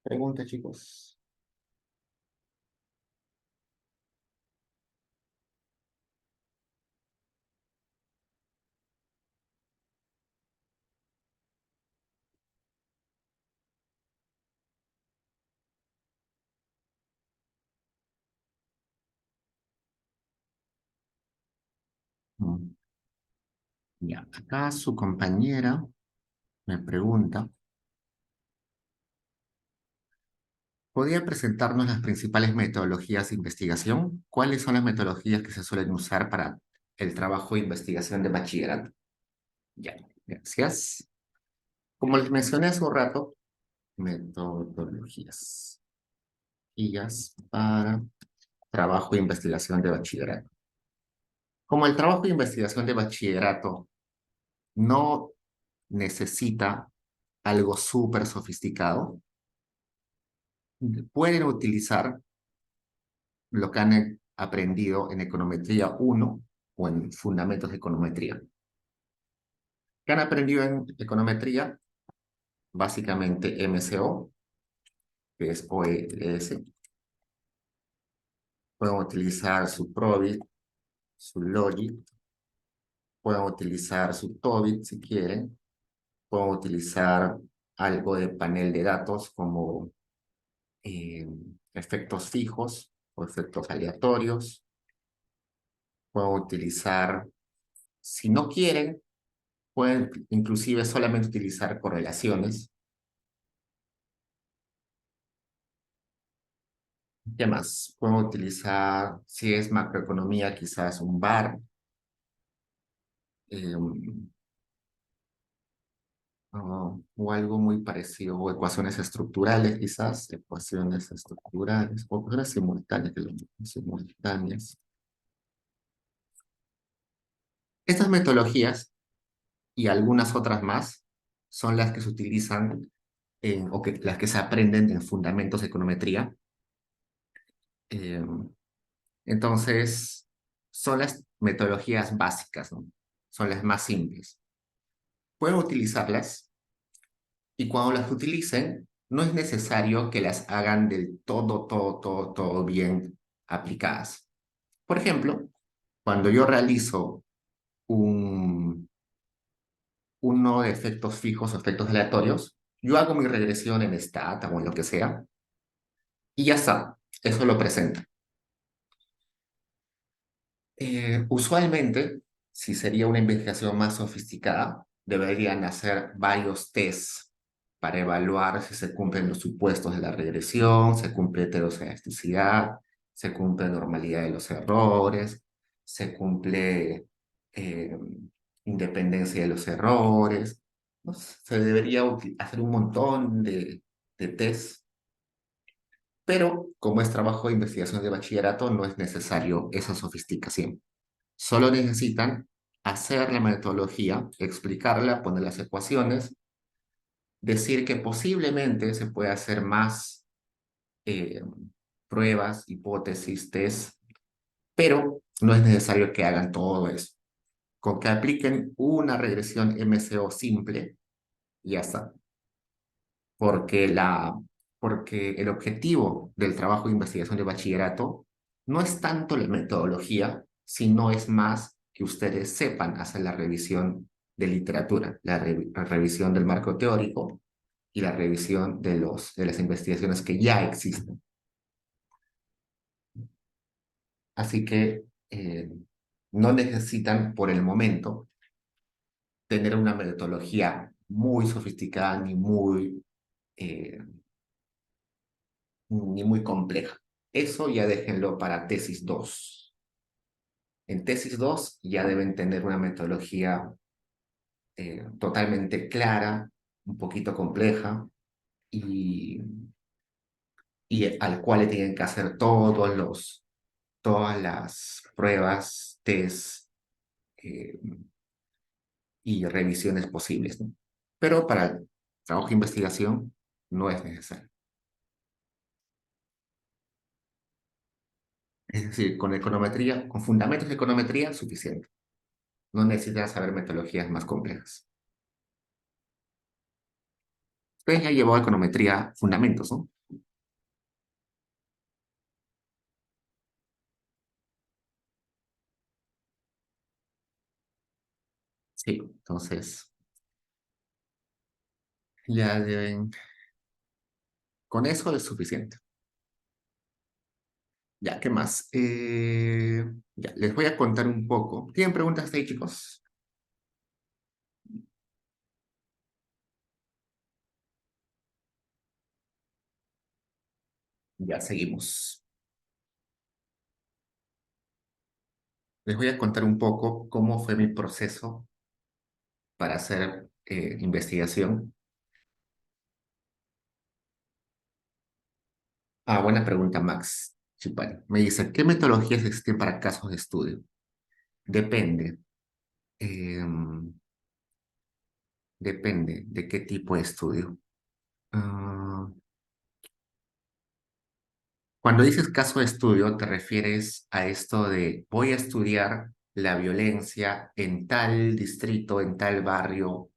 [SPEAKER 1] Pregunta, chicos. Mm, Ya, acá su compañera me pregunta, ¿podría presentarnos las principales metodologías de investigación? ¿Cuáles son las metodologías que se suelen usar para el trabajo de investigación de bachillerato? Ya, gracias. Como les mencioné hace un rato, metodologías. Guías para trabajo de investigación de bachillerato. Como el trabajo de investigación de bachillerato no necesita algo súper sofisticado, pueden utilizar lo que han aprendido en econometría uno o en fundamentos de econometría. ¿Qué han aprendido en econometría? Básicamente MCO, que es OELS. Pueden utilizar su Probit, su Logit, pueden utilizar su Tobit si quieren, pueden utilizar algo de panel de datos como eh, efectos fijos o efectos aleatorios. Pueden utilizar, si no quieren, pueden inclusive solamente utilizar correlaciones. ¿Qué más? Pueden utilizar, si es macroeconomía, quizás un bar, eh, o algo muy parecido, o ecuaciones estructurales, quizás, ecuaciones estructurales, o ecuaciones simultáneas, que lo simultáneas. Estas metodologías y algunas otras más son las que se utilizan las que se aprenden en fundamentos de econometría. Eh, entonces, son las metodologías básicas, ¿no? Son las más simples. Pueden utilizarlas y cuando las utilicen, no es necesario que las hagan del todo bien aplicadas. Por ejemplo, cuando yo realizo uno de efectos fijos o efectos aleatorios, yo hago mi regresión en Stata o en lo que sea, y ya está, eso lo presenta. Usualmente, si sería una investigación más sofisticada, deberían hacer varios tests para evaluar si se cumplen los supuestos de la regresión, se cumple heterocedasticidad, se cumple normalidad de los errores, se cumple eh, independencia de los errores. ¿No? Se debería hacer un montón de tests, pero como es trabajo de investigación de bachillerato, no es necesario esa sofisticación. Solo necesitan hacer la metodología, explicarla, poner las ecuaciones, decir que posiblemente se puede hacer más eh, pruebas, hipótesis, test, pero no es necesario que hagan todo eso. Con que apliquen una regresión MCO simple, ya está. Porque, porque el objetivo del trabajo de investigación de bachillerato no es tanto la metodología, sino es más que ustedes sepan hacer la revisión de literatura, la revisión del marco teórico y la revisión de las investigaciones que ya existen. Así que no necesitan por el momento tener una metodología muy sofisticada eh, ni muy compleja. Eso ya déjenlo para tesis 2. En tesis 2 ya deben tener una metodología totalmente clara, un poquito compleja y, y al cual le tienen que hacer todas las pruebas, test eh, y revisiones posibles, ¿no? Pero para el trabajo de investigación no es necesario. Es decir, con econometría, con fundamentos de econometría, suficiente. No necesitan saber metodologías más complejas. Usted ya llevó econometría fundamentos, ¿no? Sí, entonces ya deben, con eso es suficiente. Ya, ¿qué más? Ya, les voy a contar un poco. ¿Tienen preguntas de ahí, chicos? Ya seguimos. Les voy a contar un poco cómo fue mi proceso para hacer investigación. Ah, buena pregunta, Max Chipari. Me dice, ¿qué metodologías existen para casos de estudio? Depende. Em, Depende de qué tipo de estudio. Ah, cuando dices caso de estudio, te refieres a esto de voy a estudiar la violencia en tal distrito, en tal barrio.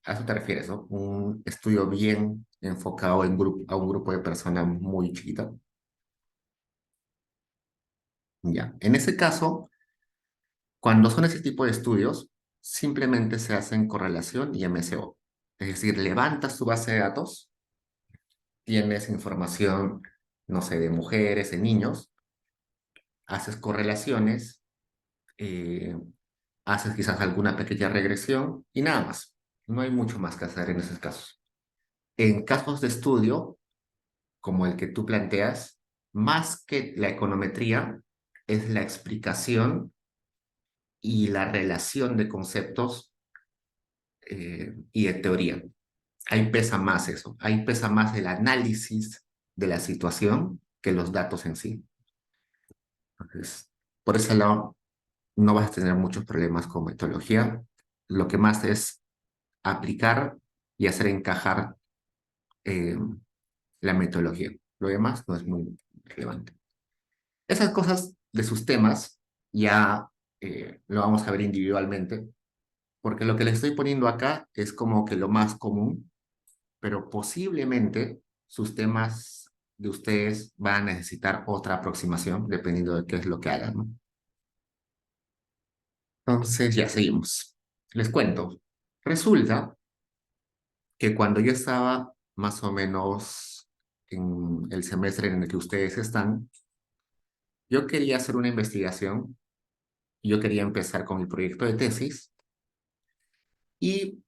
[SPEAKER 1] A eso te refieres, ¿no? Un estudio bien enfocado a un grupo de personas muy chiquito. Ya. En ese caso, cuando son ese tipo de estudios, simplemente se hacen correlación y MCO. Es decir, levantas tu base de datos, tienes información, no sé, de mujeres, de niños, haces correlaciones, eh, haces quizás alguna pequeña regresión y nada más. No hay mucho más que hacer en esos casos. En casos de estudio, como el que tú planteas, más que la econometría, es la explicación y la relación de conceptos y de teoría. Ahí pesa más eso, ahí pesa más el análisis de la situación que los datos en sí. Entonces, por ese lado, no vas a tener muchos problemas con metodología. Lo que más es aplicar y hacer encajar eh, la metodología. Lo demás no es muy relevante. Esas cosas de sus temas ya lo vamos a ver individualmente, porque lo que les estoy poniendo acá es como que lo más común, pero posiblemente sus temas de ustedes van a necesitar otra aproximación dependiendo de qué es lo que hagan, ¿no? Entonces ya seguimos. Les cuento. Resulta que cuando yo estaba más o menos en el semestre en el que ustedes están, yo quería hacer una investigación, yo quería empezar con mi proyecto de tesis y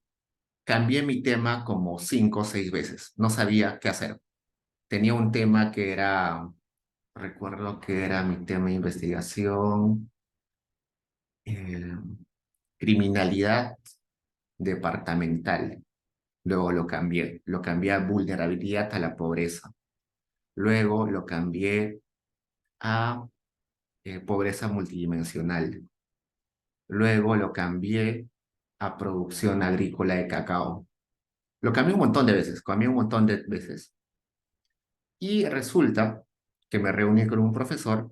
[SPEAKER 1] cambié mi tema como 5 o 6 veces. No sabía qué hacer. Tenía un tema que era, recuerdo que era mi tema de investigación, eh, criminalidad departamental. Luego lo cambié a vulnerabilidad a la pobreza. Luego lo cambié a pobreza multidimensional. Luego lo cambié a producción agrícola de cacao. Lo cambié un montón de veces, cambié un montón de veces. Y resulta que me reuní con un profesor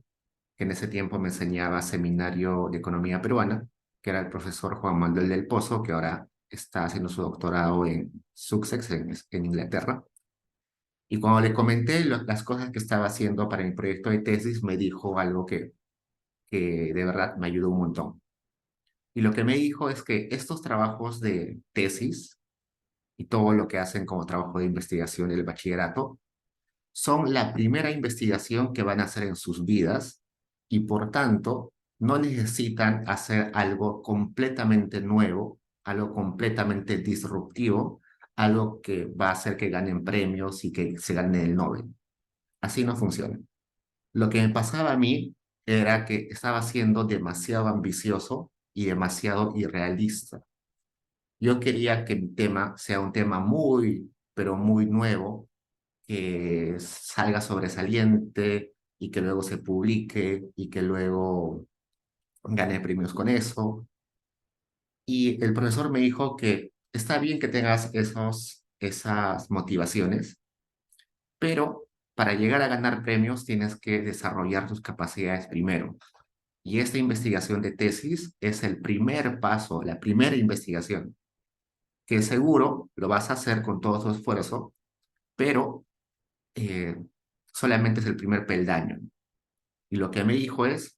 [SPEAKER 1] que en ese tiempo me enseñaba seminario de economía peruana, que era el profesor Juan Manuel del Pozo, que ahora está haciendo su doctorado en Sussex, en Inglaterra. Y cuando le comenté las cosas que estaba haciendo para mi proyecto de tesis, me dijo algo que de verdad me ayudó un montón. Y lo que me dijo es que estos trabajos de tesis y todo lo que hacen como trabajo de investigación del bachillerato son la primera investigación que van a hacer en sus vidas y por tanto no necesitan hacer algo completamente nuevo, algo completamente disruptivo, algo que va a hacer que ganen premios y que se ganen el Nobel. Así no funciona. Lo que me pasaba a mí era que estaba siendo demasiado ambicioso y demasiado irrealista. Yo quería que mi tema sea un tema muy, pero muy nuevo, que salga sobresaliente y que luego se publique y que luego gane premios con eso. Y el profesor me dijo que está bien que tengas esas motivaciones, pero para llegar a ganar premios tienes que desarrollar tus capacidades primero. Y esta investigación de tesis es el primer paso, la primera investigación, que seguro lo vas a hacer con todo tu esfuerzo, pero eh, solamente es el primer peldaño. Y lo que me dijo es,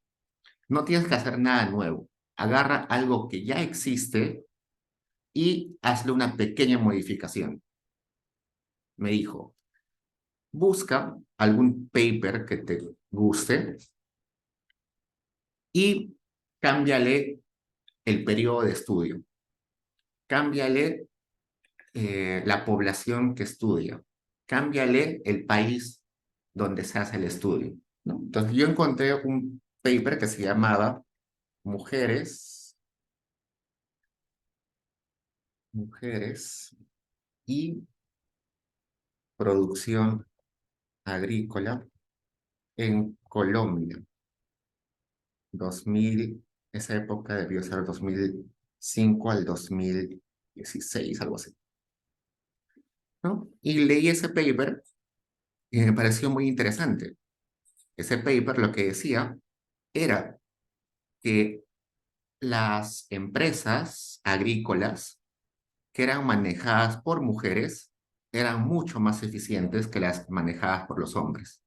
[SPEAKER 1] no tienes que hacer nada nuevo. Agarra algo que ya existe y hazle una pequeña modificación. Me dijo, busca algún paper que te guste y cámbiale el periodo de estudio. Cámbiale la población que estudia. Cámbiale el país donde se hace el estudio, ¿no? Entonces yo encontré un paper que se llamaba Mujeres, Mujeres y Producción Agrícola en Colombia, 2000, esa época debió ser 2005 al 2016, algo así, ¿no? Y leí ese paper y me pareció muy interesante. Ese paper lo que decía era que las empresas agrícolas que eran manejadas por mujeres eran mucho más eficientes que las manejadas por los hombres.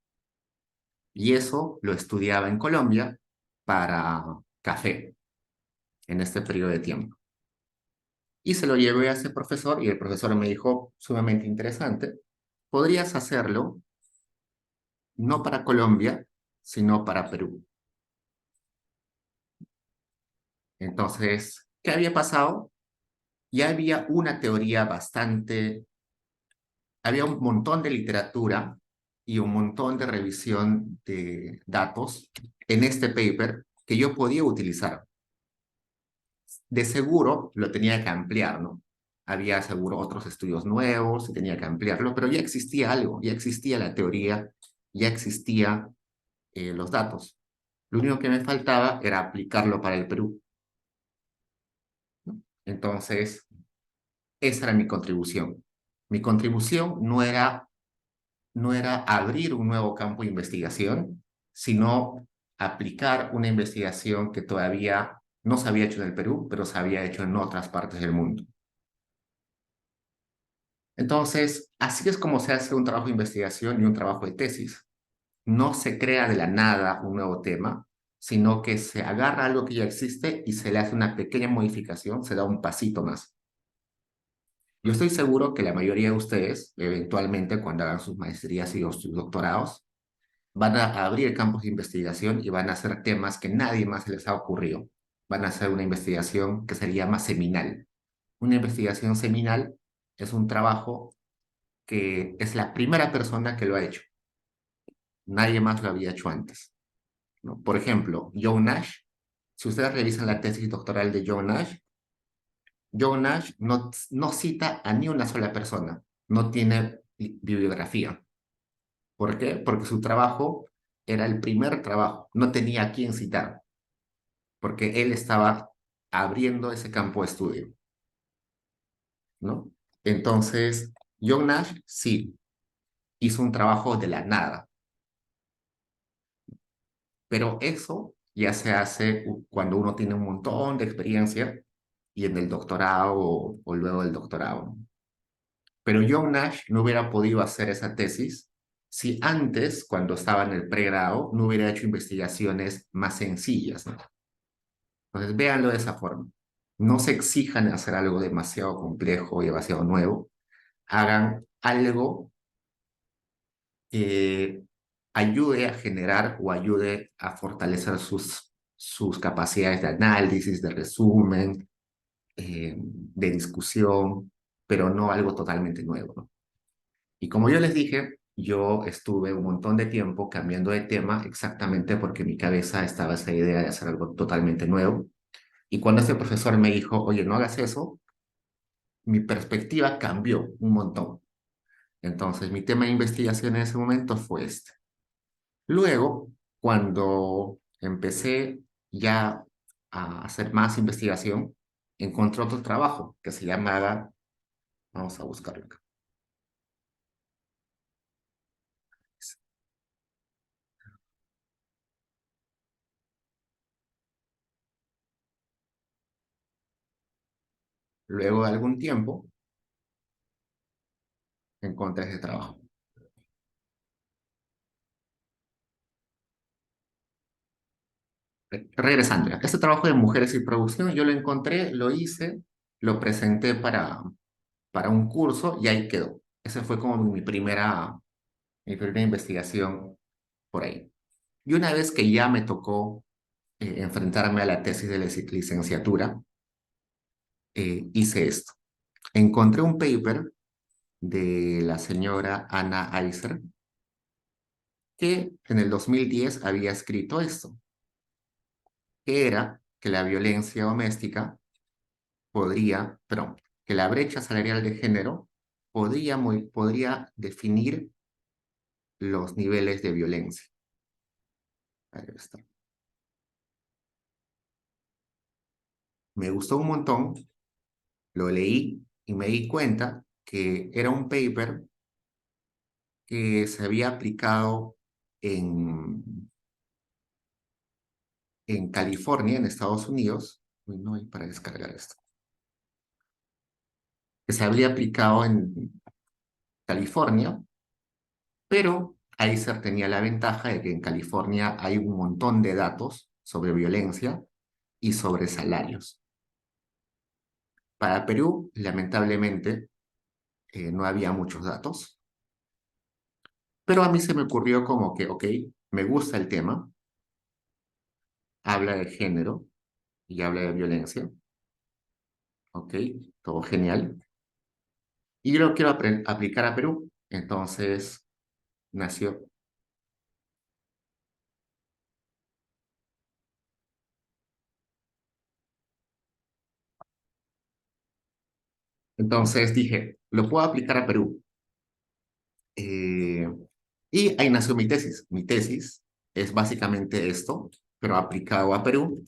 [SPEAKER 1] Y eso lo estudiaba en Colombia para café en este periodo de tiempo. Y se lo llevé a ese profesor y el profesor me dijo, sumamente interesante, podrías hacerlo no para Colombia, sino para Perú. Entonces, ¿qué había pasado? Ya había una teoría bastante, había un montón de literatura y un montón de revisión de datos en este paper que yo podía utilizar. De seguro lo tenía que ampliar, ¿no? Había seguro otros estudios nuevos y tenía que ampliarlo, pero ya existía algo, ya existía la teoría, ya existían los datos. Lo único que me faltaba era aplicarlo para el Perú, ¿no? Entonces, esa era mi contribución. Mi contribución no era abrir un nuevo campo de investigación, sino aplicar una investigación que todavía no se había hecho en el Perú, pero se había hecho en otras partes del mundo. Entonces, así es como se hace un trabajo de investigación y un trabajo de tesis. No se crea de la nada un nuevo tema, sino que se agarra algo que ya existe y se le hace una pequeña modificación, se da un pasito más. Yo estoy seguro que la mayoría de ustedes, eventualmente, cuando hagan sus maestrías y sus doctorados, van a abrir campos de investigación y van a hacer temas que nadie más se les ha ocurrido. Van a hacer una investigación que se llama seminal. Una investigación seminal es un trabajo que es la primera persona que lo ha hecho. Nadie más lo había hecho antes, ¿no? Por ejemplo, John Nash. Si ustedes revisan la tesis doctoral de John Nash no cita a ni una sola persona, no tiene bibliografía. ¿Por qué? Porque su trabajo era el primer trabajo, no tenía a quién citar, porque él estaba abriendo ese campo de estudio, ¿no? Entonces, John Nash sí hizo un trabajo de la nada, Pero eso ya se hace cuando uno tiene un montón de experiencia y en el doctorado o luego del doctorado. Pero John Nash no hubiera podido hacer esa tesis si antes, cuando estaba en el pregrado, no hubiera hecho investigaciones más sencillas, ¿no? Entonces, véanlo de esa forma. No se exijan hacer algo demasiado complejo y demasiado nuevo. Hagan algo que ayude a generar o ayude a fortalecer sus capacidades de análisis, de resumen, de discusión, pero no algo totalmente nuevo, ¿no? Y como yo les dije, yo estuve un montón de tiempo cambiando de tema exactamente porque en mi cabeza estaba esa idea de hacer algo totalmente nuevo. Y cuando ese profesor me dijo, oye, no hagas eso, mi perspectiva cambió un montón. Entonces, mi tema de investigación en ese momento fue este. Luego, cuando empecé ya a hacer más investigación, encontré otro trabajo que se llamaba, vamos a buscarlo acá. Luego de algún tiempo, encontré ese trabajo. Regresando, este trabajo de mujeres y producción, yo lo encontré, lo hice, lo presenté para un curso y ahí quedó. Esa fue como mi primera investigación por ahí. Y una vez que ya me tocó enfrentarme a la tesis de licenciatura, hice esto. Encontré un paper de la señora Anna Eiser que en el 2010 había escrito esto, que era que la violencia doméstica perdón, que la brecha salarial de género podría definir los niveles de violencia. Ahí está. Me gustó un montón, lo leí y me di cuenta que era un paper que se había aplicado en, en California, en Estados Unidos. Uy, no hay para descargar esto. Que se había aplicado en California, pero Aiser tenía la ventaja de que en California hay un montón de datos sobre violencia y sobre salarios. Para Perú, lamentablemente, no había muchos datos, pero a mí se me ocurrió como que, ok, me gusta el tema, habla de género y habla de violencia, ok, todo genial, y yo lo quiero aplicar a Perú. Entonces nació. Entonces dije, lo puedo aplicar a Perú. Eh, y ahí nació mi tesis. Mi tesis es básicamente esto, pero aplicado a Perú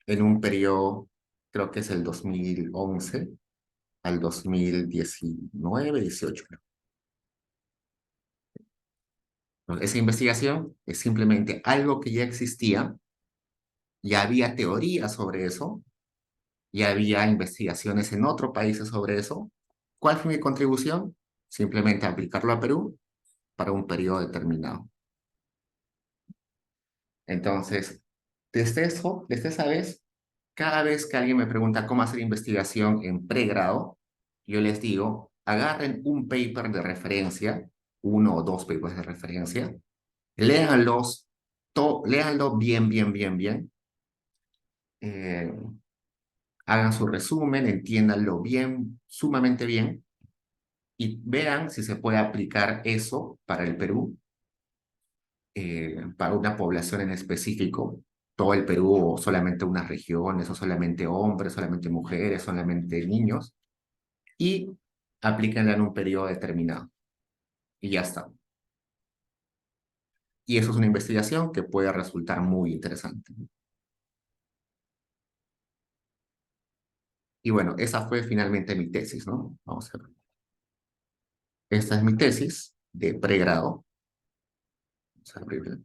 [SPEAKER 1] en un periodo, creo que es el 2011 al 2019, 18. Entonces, esa investigación es simplemente algo que ya existía, ya había teorías sobre eso, ya había investigaciones en otros países sobre eso. ¿Cuál fue mi contribución? Simplemente aplicarlo a Perú para un periodo determinado. Entonces, desde esa vez, cada vez que alguien me pregunta cómo hacer investigación en pregrado, yo les digo, agarren un paper de referencia, uno o dos papers de referencia, léanlos, léanlo bien, bien, bien, bien, eh, hagan su resumen, entiéndanlo bien, sumamente bien, y vean si se puede aplicar eso para el Perú, para una población en específico, todo el Perú o solamente unas regiones, o solamente hombres, solamente mujeres, solamente niños, y aplíquenla en un periodo determinado. Y ya está. Y eso es una investigación que puede resultar muy interesante. Y bueno, esa fue finalmente mi tesis, ¿no? Vamos a ver. Esta es mi tesis de pregrado. Vamos a abrirla.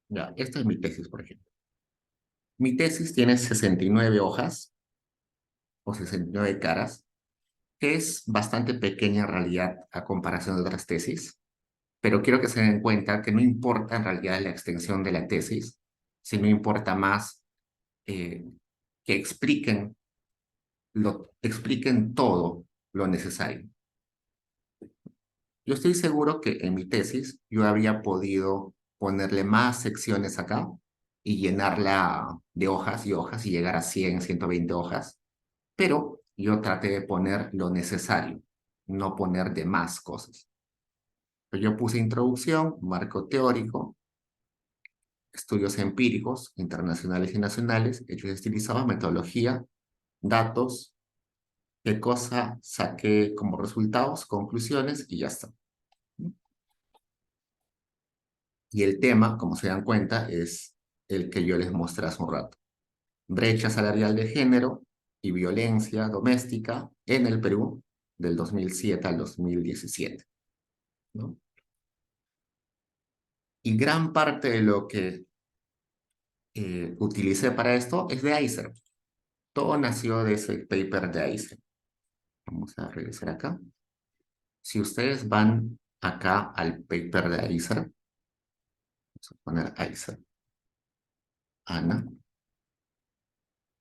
[SPEAKER 1] Ya, esta es mi tesis, por ejemplo. Mi tesis tiene 69 hojas o 69 caras, que es bastante pequeña en realidad a comparación de otras tesis, pero quiero que se den cuenta que no importa en realidad la extensión de la tesis, sino importa más eh, que expliquen todo lo necesario. Yo estoy seguro que en mi tesis yo habría podido ponerle más secciones acá y llenarla de hojas y hojas y llegar a 100, 120 hojas, pero yo traté de poner lo necesario, no poner de más cosas. Yo puse introducción, marco teórico, estudios empíricos, internacionales y nacionales, hechos estilizados, metodología, datos, qué cosa saqué como resultados, conclusiones y ya está. Y el tema, como se dan cuenta, es el que yo les mostré hace un rato. Brecha salarial de género y violencia doméstica en el Perú del 2007 al 2017, ¿no? Y gran parte de lo que utilicé para esto es de ICER. Todo nació de ese paper de ICER. Vamos a regresar acá. Si ustedes van acá al paper de ICER, vamos a poner ICER, Ana.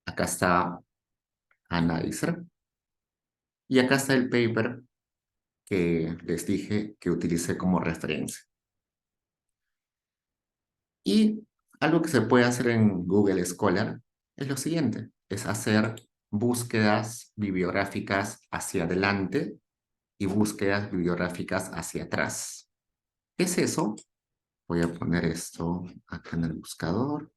[SPEAKER 1] Acá está Ana ICER. Y acá está el paper que les dije que utilicé como referencia. Y algo que se puede hacer en Google Scholar es lo siguiente, es hacer búsquedas bibliográficas hacia adelante y búsquedas bibliográficas hacia atrás. ¿Qué es eso? Voy a poner esto acá en el buscador.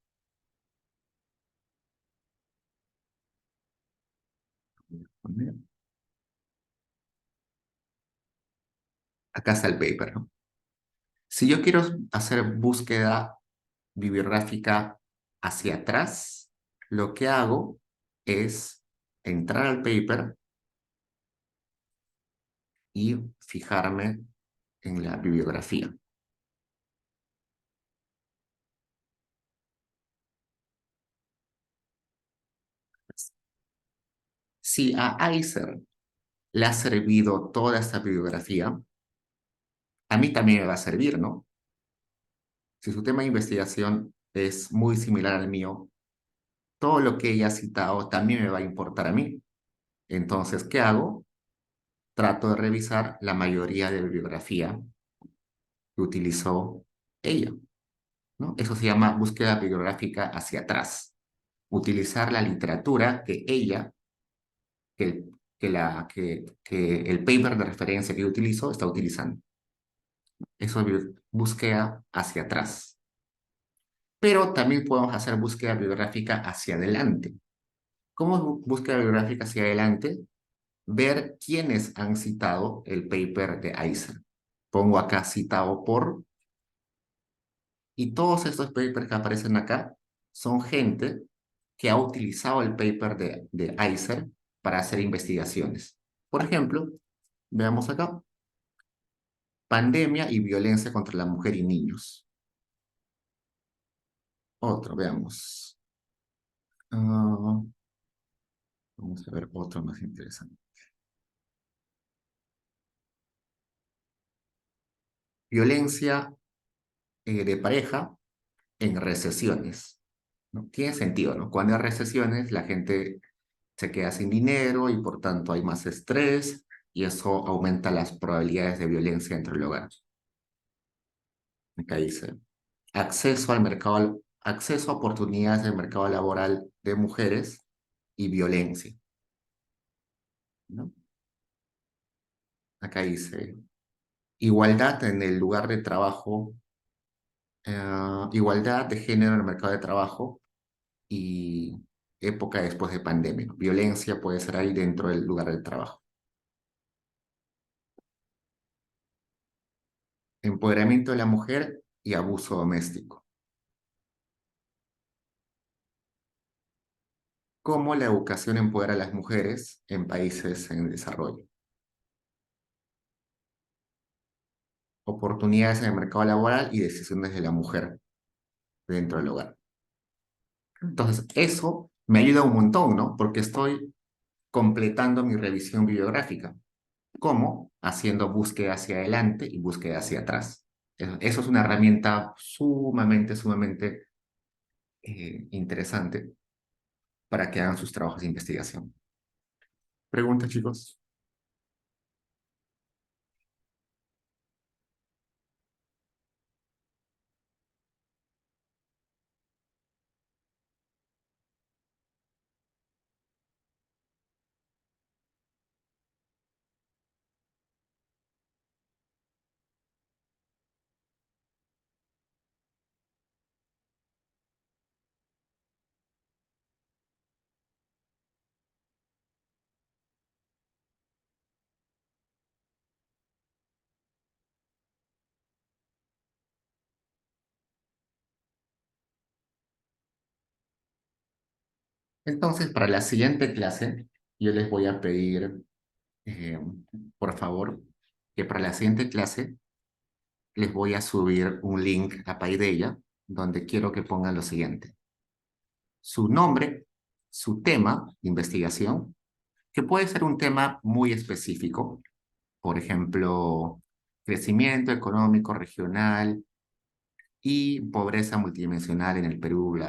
[SPEAKER 1] Voy a poner- Acá está el paper, ¿no? Si yo quiero hacer búsqueda bibliográfica hacia atrás, lo que hago es entrar al paper y fijarme en la bibliografía. Si a Icer le ha servido toda esta bibliografía, a mí también me va a servir, ¿no? Si su tema de investigación es muy similar al mío, todo lo que ella ha citado también me va a importar a mí. Entonces, ¿qué hago? Trato de revisar la mayoría de bibliografía que utilizó ella, ¿no? Eso se llama búsqueda bibliográfica hacia atrás. Utilizar la literatura que ella, que que el paper de referencia que yo utilizo está utilizando. Eso es búsqueda hacia atrás. Pero también podemos hacer búsqueda bibliográfica hacia adelante. ¿Cómo es búsqueda bibliográfica hacia adelante? Ver quiénes han citado el paper de Eisner. Pongo acá citado por, y todos estos papers que aparecen acá son gente que ha utilizado el paper de Eisner para hacer investigaciones. Por ejemplo, veamos acá, pandemia y violencia contra la mujer y niños. Otro, veamos. Ah, vamos a ver otro más interesante. Violencia de pareja en recesiones, ¿no? Tiene sentido, ¿no? Cuando hay recesiones, la gente se queda sin dinero y por tanto hay más estrés y eso aumenta las probabilidades de violencia entre el hogar. Acá dice, acceso a oportunidades del mercado laboral de mujeres y violencia, ¿no? Acá dice, igualdad en el lugar de trabajo, igualdad de género en el mercado de trabajo y época después de pandemia. Violencia puede ser ahí dentro del lugar de trabajo. Empoderamiento de la mujer y abuso doméstico. Cómo la educación empodera a las mujeres en países en desarrollo. Oportunidades en el mercado laboral y decisiones de la mujer. dentro del hogar. Entonces, eso me ayuda un montón, ¿no? Porque estoy completando mi revisión bibliográfica. ¿Cómo? Haciendo búsqueda hacia adelante y búsqueda hacia atrás. Eso es una herramienta sumamente interesante para que hagan sus trabajos de investigación. Preguntas, chicos. Entonces, para la siguiente clase, yo les voy a pedir, eh, por favor, que para la siguiente clase les voy a subir un link a Paideia, donde quiero que pongan lo siguiente: su nombre, su tema de investigación, que puede ser un tema muy específico, por ejemplo, crecimiento económico regional y pobreza multidimensional en el Perú,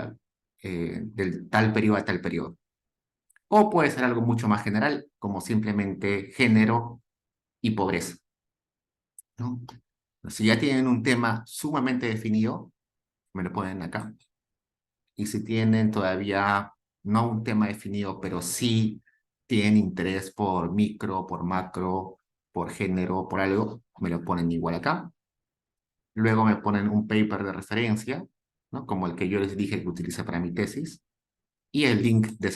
[SPEAKER 1] del tal periodo a tal periodo. O puede ser algo mucho más general, como simplemente género y pobreza, ¿no? Si ya tienen un tema sumamente definido, me lo ponen acá. Y si tienen todavía no un tema definido, pero sí tienen interés por micro, por macro, por género, por algo, me lo ponen igual acá. Luego me ponen un paper de referencia, ¿no? Como el que yo les dije que utilicé para mi tesis, y el link de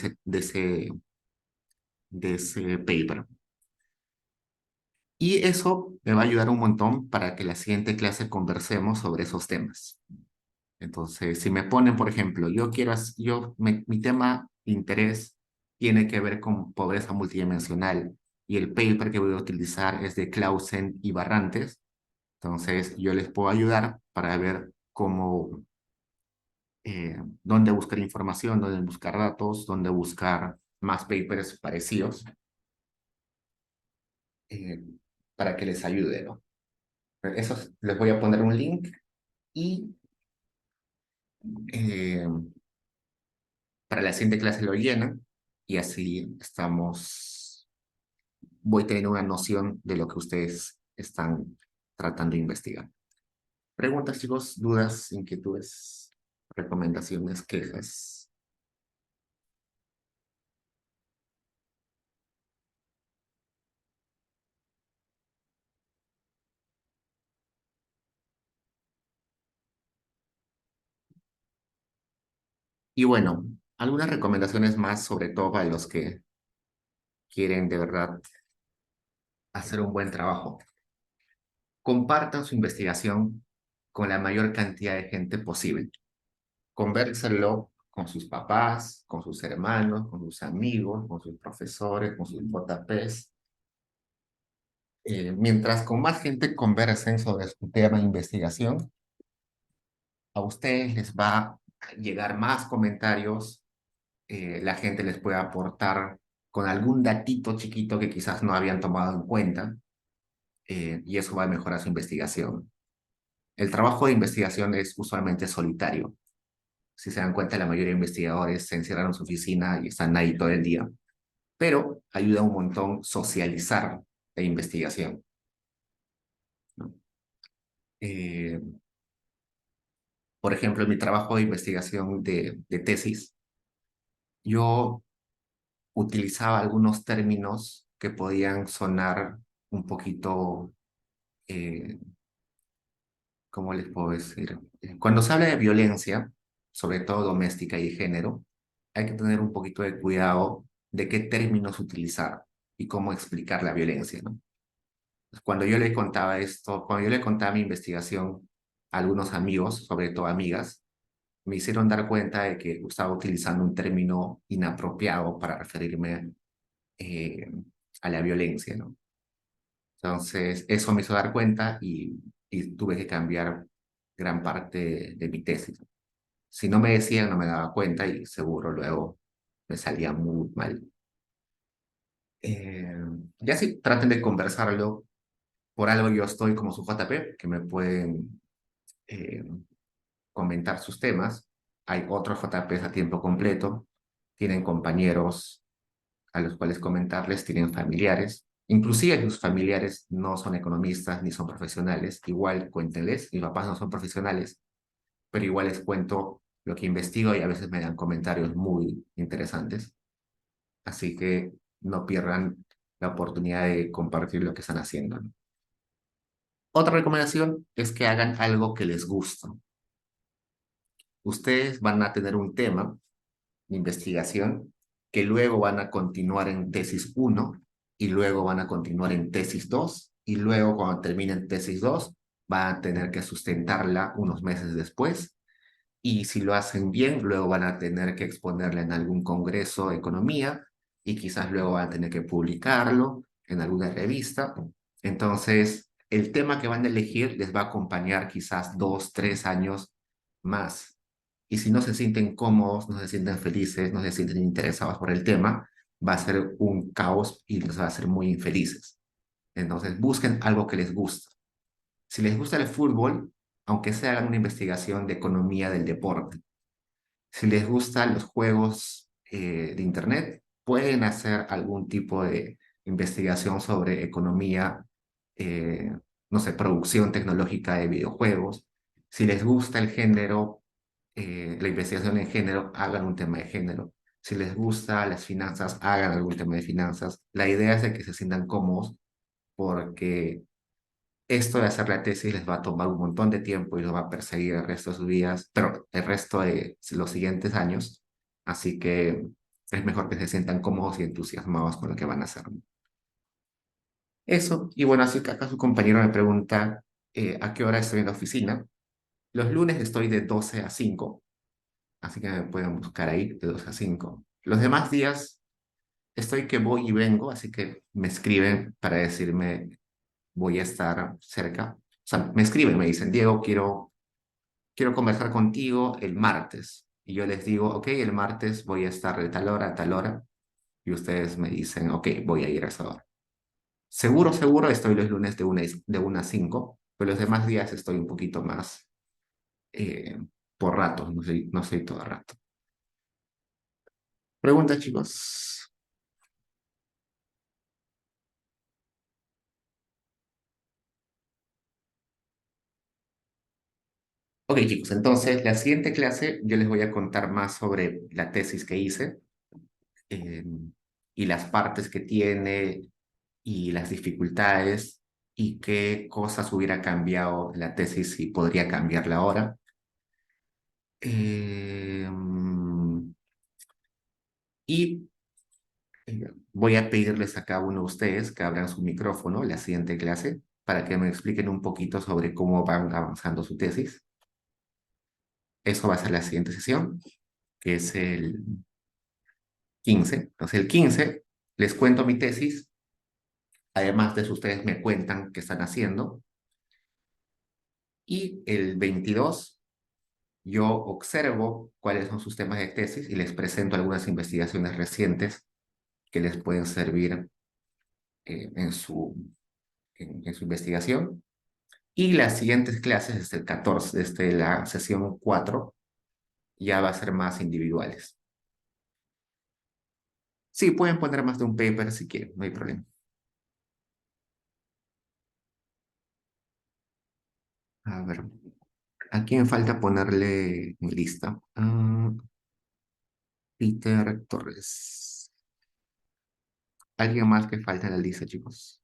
[SPEAKER 1] ese paper. Y eso me va a ayudar un montón para que la siguiente clase conversemos sobre esos temas. Entonces, si me ponen, por ejemplo, mi tema de interés tiene que ver con pobreza multidimensional y el paper que voy a utilizar es de Clausen y Barrantes, entonces yo les puedo ayudar para ver dónde buscar información, dónde buscar datos, dónde buscar más papers parecidos, eh, para que les ayude, ¿no? Eso les voy a poner un link y eh, para la siguiente clase lo llenan y así voy teniendo una noción de lo que ustedes están tratando de investigar. Preguntas, chicos, dudas, inquietudes, recomendaciones, quejas. Y bueno, algunas recomendaciones más, sobre todo para los que quieren de verdad hacer un buen trabajo. Compartan su investigación con la mayor cantidad de gente posible. Convérselo con sus papás, con sus hermanos, con sus amigos, con sus profesores, con sus JPs. Mientras con más gente conversen sobre su tema de investigación, a ustedes les va a llegar más comentarios, la gente les puede aportar con algún datito chiquito que quizás no habían tomado en cuenta, y eso va a mejorar su investigación. El trabajo de investigación es usualmente solitario. Si se dan cuenta, la mayoría de investigadores se encierran en su oficina y están ahí todo el día, pero ayuda un montón socializar la investigación, ¿no? Eh, por ejemplo, en mi trabajo de investigación de tesis, yo utilizaba algunos términos que podían sonar un poquito, eh, ¿cómo les puedo decir? Cuando se habla de violencia, sobre todo doméstica y de género, hay que tener un poquito de cuidado de qué términos utilizar y cómo explicar la violencia, ¿no? Cuando yo le contaba esto, cuando yo le contaba mi investigación a algunos amigos, sobre todo amigas, me hicieron dar cuenta de que estaba utilizando un término inapropiado para referirme, eh, a la violencia, ¿no? Entonces, eso me hizo dar cuenta y tuve que cambiar gran parte de mi tesis. Si no me decían, no me daba cuenta y seguro luego me salía muy mal. Eh, ya sí, traten de conversarlo. Por algo yo estoy como su JP, que me pueden eh, comentar sus temas. Hay otros JPs a tiempo completo, tienen compañeros a los cuales comentarles, tienen familiares. Inclusive sus familiares no son economistas ni son profesionales. Igual cuéntenles, mis papás no son profesionales, pero igual les cuento lo que investigo y a veces me dan comentarios muy interesantes. Así que no pierdan la oportunidad de compartir lo que están haciendo, ¿no? Otra recomendación es que hagan algo que les gusta. Ustedes van a tener un tema de investigación que luego van a continuar en tesis uno y luego van a continuar en tesis 2 y luego cuando terminen tesis 2 van a tener que sustentarla unos meses después y si lo hacen bien, luego van a tener que exponerla en algún congreso de economía y quizás luego van a tener que publicarlo en alguna revista. Entonces, el tema que van a elegir les va a acompañar quizás 2, 3 años más. Y si no se sienten cómodos, no se sienten felices, no se sienten interesados por el tema, va a ser un caos y les va a hacer muy infelices. Entonces, busquen algo que les guste. Si les gusta el fútbol, aunque sea hagan una investigación de economía del deporte. Si les gustan los juegos de Internet, pueden hacer algún tipo de investigación sobre economía, eh, no sé, producción tecnológica de videojuegos. Si les gusta el género, la investigación en género, hagan un tema de género. Si les gusta las finanzas, hagan algún tema de finanzas. La idea es de que se sientan cómodos porque esto de hacer la tesis les va a tomar un montón de tiempo y los va a perseguir el resto de sus vidas, pero el resto de los siguientes años. Así que es mejor que se sientan cómodos y entusiasmados con lo que van a hacer. Eso, y bueno, así que acá su compañero me pregunta a qué hora estoy en la oficina. Los lunes estoy de 12 a 5, así que me pueden buscar ahí de 12 a 5. Los demás días estoy que voy y vengo, así que me escriben para decirme voy a estar cerca. O sea, me escriben, me dicen, Diego, quiero conversar contigo el martes. Y yo les digo, ok, el martes voy a estar de tal hora a tal hora. Y ustedes me dicen, ok, voy a ir a esa hora. Seguro, seguro estoy los lunes de una a 5, pero los demás días estoy un poquito más eh, por ratos, no soy todo el rato. Preguntas, chicos. Ok, chicos, entonces la siguiente clase yo les voy a contar más sobre la tesis que hice eh, y las partes que tiene y las dificultades y qué cosas hubiera cambiado en la tesis y podría cambiarla ahora. Eh, y voy a pedirles a cada uno de ustedes que abran su micrófono en la siguiente clase para que me expliquen un poquito sobre cómo van avanzando su tesis. Eso va a ser la siguiente sesión, que es el 15. Entonces, el 15 les cuento mi tesis, además de eso ustedes me cuentan qué están haciendo. Y el 22 yo observo cuáles son sus temas de tesis y les presento algunas investigaciones recientes que les pueden servir en su investigación. Y las siguientes clases, desde el 14, desde la sesión 4 ya va a ser más individuales. Sí, pueden poner más de un paper si quieren, no hay problema. A ver, aquí me falta ponerle mi lista. Peter Torres. ¿Alguien más que falta en la lista, chicos?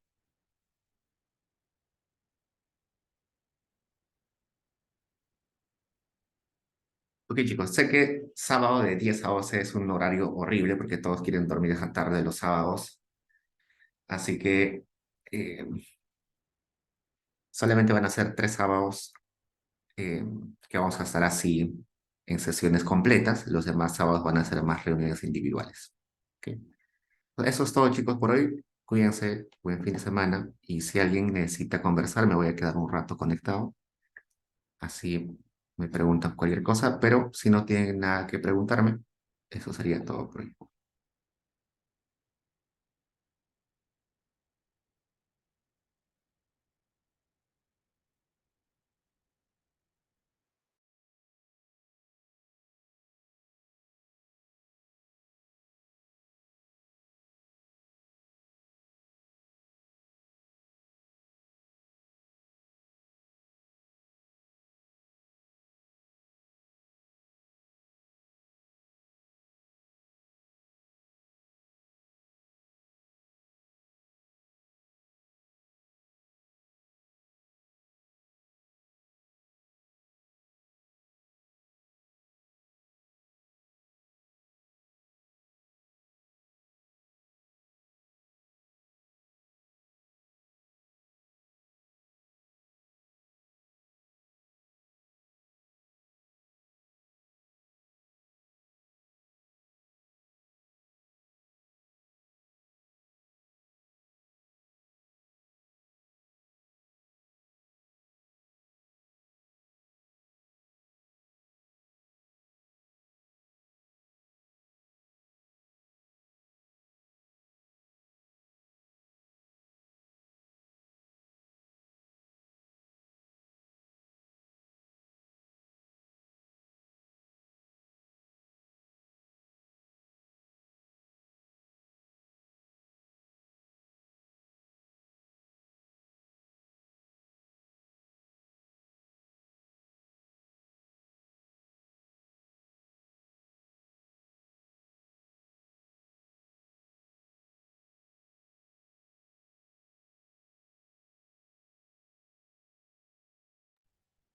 [SPEAKER 1] Ok, chicos, sé que sábado de 10 a 12 es un horario horrible porque todos quieren dormir esa tarde los sábados, así que eh, solamente van a ser 3 sábados eh, que vamos a estar así en sesiones completas, los demás sábados van a ser más reuniones individuales. Ok. Eso es todo, chicos, por hoy. Cuídense, buen fin de semana y si alguien necesita conversar, me voy a quedar un rato conectado, así me preguntan cualquier cosa, pero si no tienen nada que preguntarme, eso sería todo por hoy.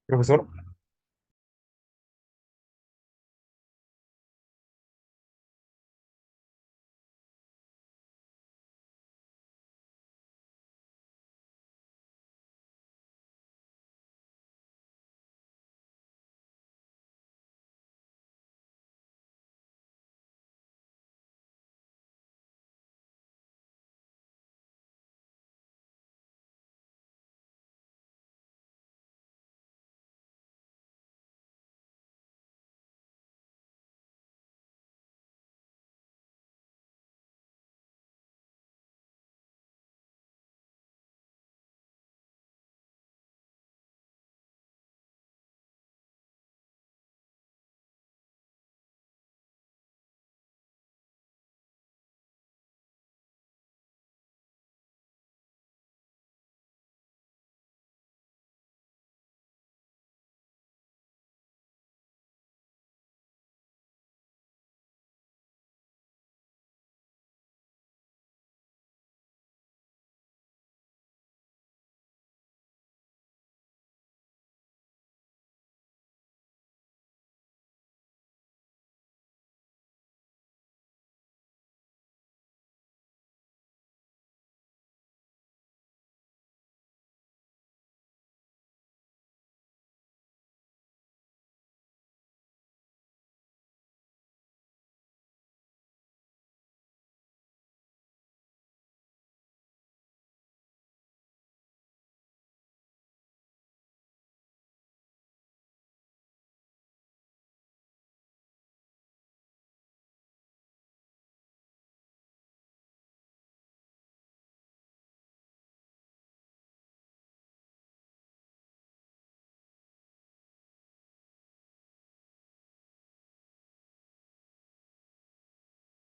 [SPEAKER 2] Profesor,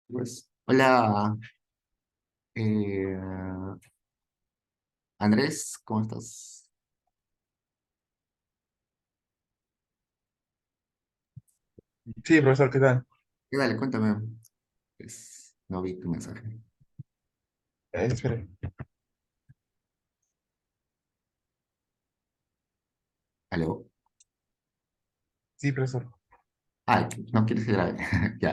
[SPEAKER 1] Pues, hola, eh, Andrés, ¿cómo estás?
[SPEAKER 2] sí, profesor, ¿qué tal?
[SPEAKER 1] Dale, cuéntame. Pues, no vi tu mensaje.
[SPEAKER 2] Espere.
[SPEAKER 1] ¿Aló?
[SPEAKER 2] Sí, profesor.
[SPEAKER 1] Ah, no quieres que grabe. Ya.